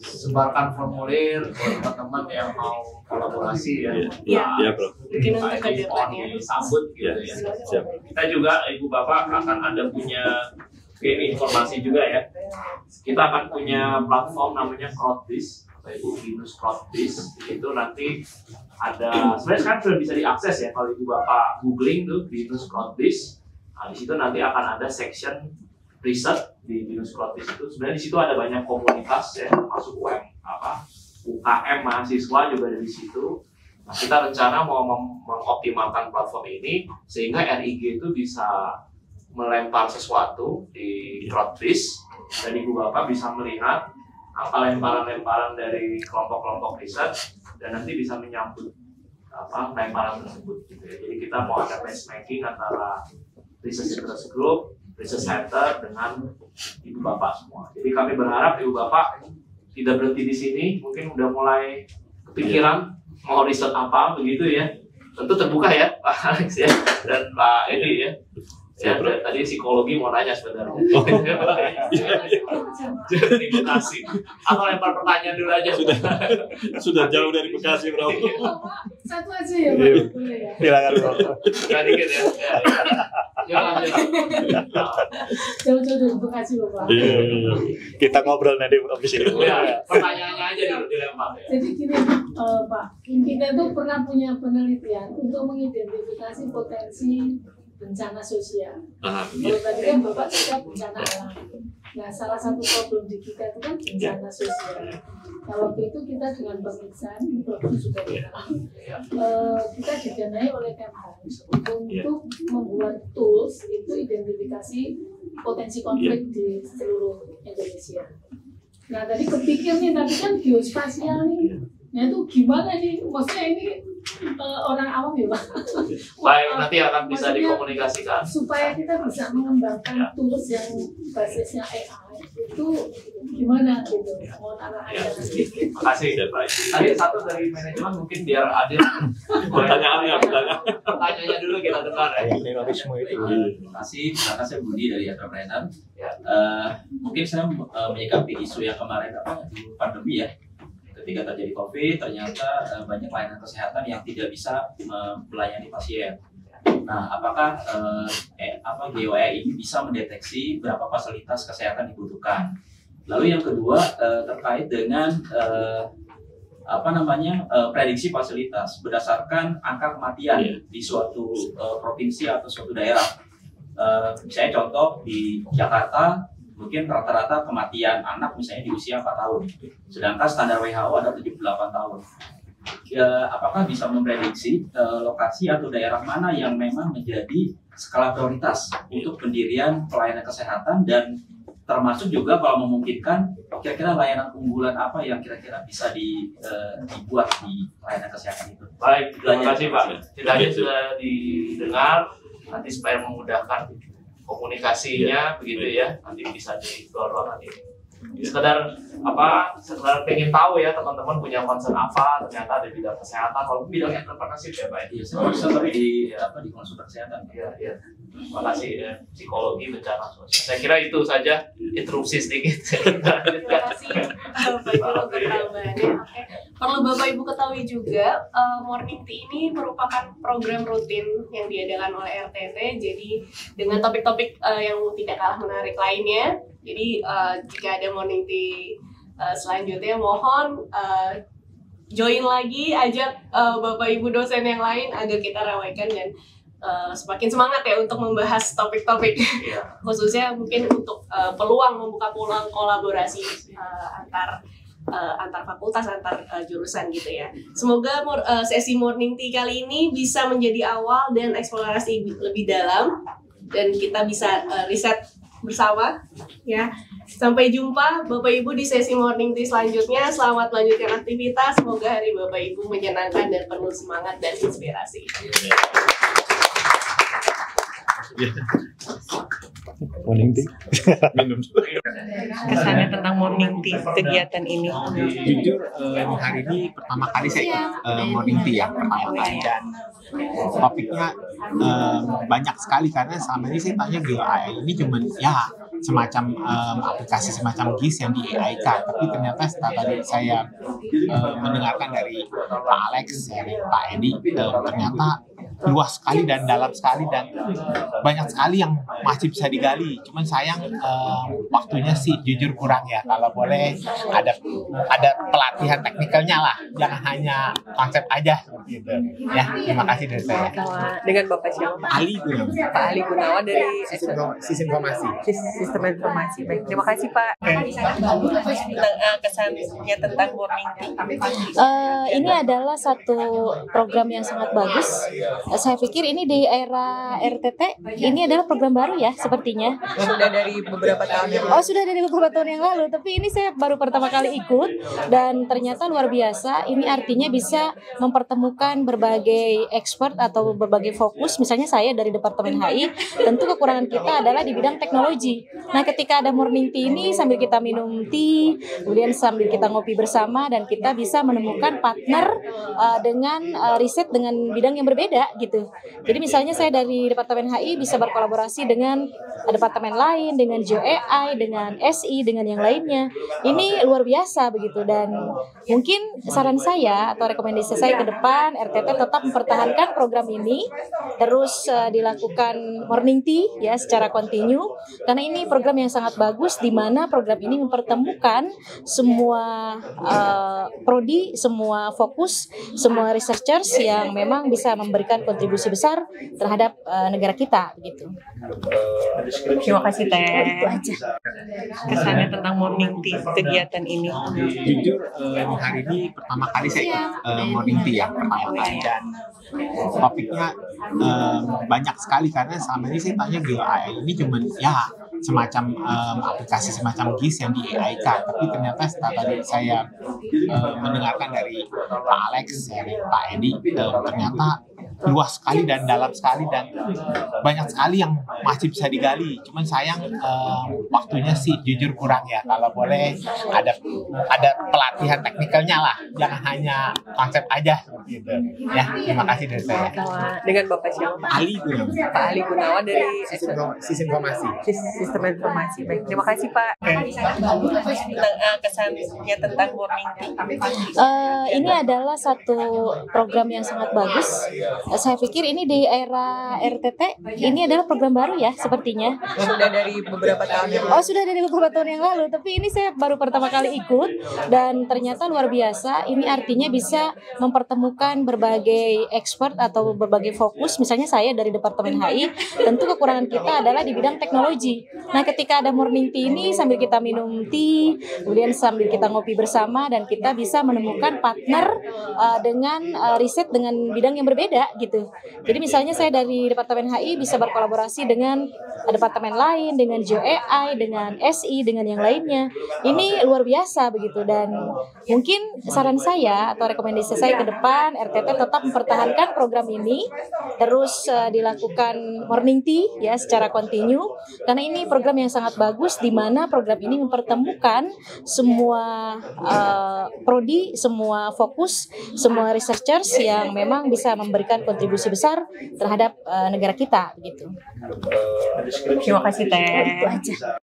sebarkan formulir buat teman-teman yang mau kolaborasi ya. ya bro. mungkin untuk kedepannya. Disambut gitu ya. Siap. Kita juga Ibu Bapak akan ada punya ini informasi juga ya. Kita akan punya platform namanya Crowdbiz, Ibu Binus Crowdbiz. Itu nanti ada, sebenarnya sekarang sudah bisa diakses ya, kalau Ibu Bapak googling tuh Binus Crowdbiz. Nah, di situ nanti akan ada section riset di Binus Crowdbiz itu. Sebenarnya di situ ada banyak komunitas ya, termasuk UKM mahasiswa juga ada di situ. Nah, kita rencana mau mengoptimalkan platform ini sehingga RIG itu bisa melempar sesuatu di Crowdbiz, dan Ibu Bapak bisa melihat apa lemparan-lemparan dari kelompok-kelompok riset, dan nanti bisa menyambut lemparan tersebut gitu ya. Jadi kita mau ada matchmaking antara research interest group, research center dengan Ibu Bapak semua. Jadi kami berharap Ibu Bapak tidak berhenti di sini, mungkin udah mulai kepikiran mau riset apa begitu ya. Tentu terbuka ya Pak Alex ya, dan Pak Edi ya. Ya, tadi psikologi mau nanya sebenarnya. Jadi Bekasi. Atau lempar pertanyaan dulu aja. Sudah jauh dari Bekasi, bro. Satu aja ya Pak. Silakan bro. Nggak dikit ya. Jauh-jauh dari Bekasi Bapak. Iya. Kita ngobrol nanti habis ini. Ya, pertanyaannya aja dulu dilempar ya. Jadi gini Pak, kita itu pernah punya penelitian untuk mengidentifikasi potensi bencana sosial. Kalau tadi kan Bapak juga bencana alam. Nah, salah satu problem di kita itu kan bencana sosial. Nah, waktu itu kita dengan pemeriksaan, Bapak sudah kenal, kita didanai oleh Kemhan untuk membuat tools itu identifikasi potensi konflik di seluruh Indonesia. Nah, tadi kepikir nih, tadi kan geospasial nih. Nah, itu gimana nih? Maksudnya ini orang awam ya Pak? Baik, nanti akan bisa dikomunikasikan. Supaya kita bisa mengembangkan tools yang basisnya AI itu gimana gitu? Mohon arahannya. Terima kasih. Tadi satu dari manajemen mungkin biar adil. Pertanyaannya dulu kita dengar ya. Terorisme itu. Terima kasih saya Budi dari Entrepreneur. Mungkin saya menyikapi isu yang kemarin pandemi ya. Ketika terjadi COVID, ternyata banyak layanan kesehatan yang tidak bisa melayani pasien. Nah, apakah GeoAI ini bisa mendeteksi berapa fasilitas kesehatan dibutuhkan? Lalu yang kedua terkait dengan prediksi fasilitas berdasarkan angka kematian di suatu provinsi atau suatu daerah. Misalnya contoh di Jakarta mungkin rata-rata kematian anak misalnya di usia 4 tahun, sedangkan standar WHO ada 78 tahun. Apakah bisa memprediksi lokasi atau daerah mana yang memang menjadi skala prioritas untuk pendirian pelayanan kesehatan, dan termasuk juga kalau memungkinkan kira-kira layanan unggulan apa yang kira-kira bisa dibuat di pelayanan kesehatan itu. Baik, terima kasih Pak. Ceritanya sudah didengar, nanti supaya memudahkan komunikasinya begitu ya, nanti bisa didorong nanti. Sekedar pengen tahu ya teman-teman punya concern apa ternyata ada di bidang kesehatan, walaupun bidang entrepreneurship ya Pak. Iya, saya di konsultan kesehatan. Iya. Terima kasih ya. Psikologi bencana sosial. Saya kira itu saja, interupsi sedikit. Terima kasih Bapak Ibu untuk tambahannya. Oke. Perlu Bapak Ibu ketahui juga, Morning Tea ini merupakan program rutin yang diadakan oleh RTT. Jadi dengan topik-topik yang tidak kalah menarik lainnya. Jadi jika ada Morning Tea selanjutnya, mohon join lagi, ajak Bapak Ibu dosen yang lain agar kita ramaikan dan semakin semangat ya untuk membahas topik-topik khususnya mungkin untuk membuka peluang kolaborasi antar fakultas, antar jurusan gitu ya. Semoga sesi Morning Tea kali ini bisa menjadi awal dan eksplorasi lebih dalam, dan kita bisa riset bersama ya. Sampai jumpa Bapak Ibu di sesi Morning Tea selanjutnya. Selamat melanjutkan aktivitas. Semoga hari Bapak Ibu menyenangkan dan penuh semangat dan inspirasi. Morning Tea. Minum. Kesannya tentang Morning Tea kegiatan ini. Jujur hari ini pertama kali saya ikut Morning Tea ya, pertama kali, dan topiknya banyak sekali karena selama ini saya tanya AI ini cuman ya semacam aplikasi semacam GIS yang di AI-kan, tapi ternyata setelah tadi saya mendengarkan dari Pak Alex, dari Pak Edi, ternyata luas sekali dan dalam sekali dan banyak sekali yang masih bisa digali. Cuman sayang waktunya sih jujur kurang ya. Kalau boleh ada pelatihan teknikalnya lah, jangan hanya konsep aja gitu. Ya, terima kasih dari saya. Dengan Bapak siapa? Ali Gunawan. Pak Ali Gunawan dari Sistem Informasi. Sistem Informasi. Baik, terima kasih Pak. Kesannya tentang Morning Tea. Ini adalah satu program yang sangat bagus. Saya pikir ini di era RTT, ini adalah program baru ya sepertinya. Sudah dari beberapa tahun yang lalu. Oh, sudah dari beberapa tahun yang lalu, tapi ini saya baru pertama kali ikut dan ternyata luar biasa. Ini artinya bisa mempertemukan berbagai expert atau berbagai fokus. Misalnya saya dari Departemen HI, tentu kekurangan kita adalah di bidang teknologi. Nah, ketika ada Morning Tea ini sambil kita minum tea, kemudian sambil kita ngopi bersama dan kita bisa menemukan partner dengan riset dengan bidang yang berbeda gitu. Jadi misalnya saya dari Departemen HI bisa berkolaborasi dengan departemen lain, dengan GeoAI, dengan SI, dengan yang lainnya. Ini luar biasa begitu, dan mungkin saran saya atau rekomendasi saya ke depan RTT tetap mempertahankan program ini, terus dilakukan Morning Tea ya secara kontinu, karena ini program yang sangat bagus di mana program ini mempertemukan semua prodi, semua fokus, semua researchers yang memang bisa memberikan kontribusi besar terhadap negara kita begitu. Terima kasih Teh. Itu aja. Kesannya tentang Morning Tea kegiatan ini. Jujur hari ini pertama kali saya ikut Morning Tea ya, pertama kali, dan topiknya banyak sekali karena selama ini saya tanya AI ini cuman ya semacam aplikasi semacam GIS yang di AI-kan, tapi ternyata setelah tadi saya mendengarkan dari Pak Alex, dari Pak Edi, ternyata luas sekali dan dalam sekali dan banyak sekali yang masih bisa digali. Cuman sayang waktunya sih jujur kurang ya. Kalau boleh ada pelatihan teknikalnya lah, jangan hanya konsep aja. gitu. Ya, terima kasih dari saya. Dengan Bapak siapa? Ali Gunawan. Pak Ali Gunawan dari Sistem informasi. Sistem Informasi. Baik, terima kasih Pak. Tentang kesannya tentang morning tea. Ini adalah satu program yang sangat bagus. Saya pikir ini di era RTT, ini adalah program baru ya sepertinya. Sudah dari beberapa tahun yang lalu. Oh, sudah dari beberapa tahun yang lalu, tapi ini saya baru pertama kali ikut dan ternyata luar biasa. Ini artinya bisa mempertemukan berbagai expert atau berbagai fokus. Misalnya saya dari Departemen HI, tentu kekurangan kita adalah di bidang teknologi. Nah, ketika ada morning tea ini sambil kita minum tea, kemudian sambil kita ngopi bersama dan kita bisa menemukan partner dengan riset dengan bidang yang berbeda gitu. Jadi misalnya saya dari Departemen HI bisa berkolaborasi dengan departemen lain, dengan GeoAI, dengan SI, dengan yang lainnya. Ini luar biasa begitu, dan mungkin saran saya atau rekomendasi saya ke depan RTT tetap mempertahankan program ini, terus dilakukan morning tea ya secara kontinu, karena ini program yang sangat bagus di mana program ini mempertemukan semua prodi, semua fokus, semua researchers yang memang bisa memberikan kontribusi besar terhadap negara kita gitu. Terima kasih Teh. Itu aja.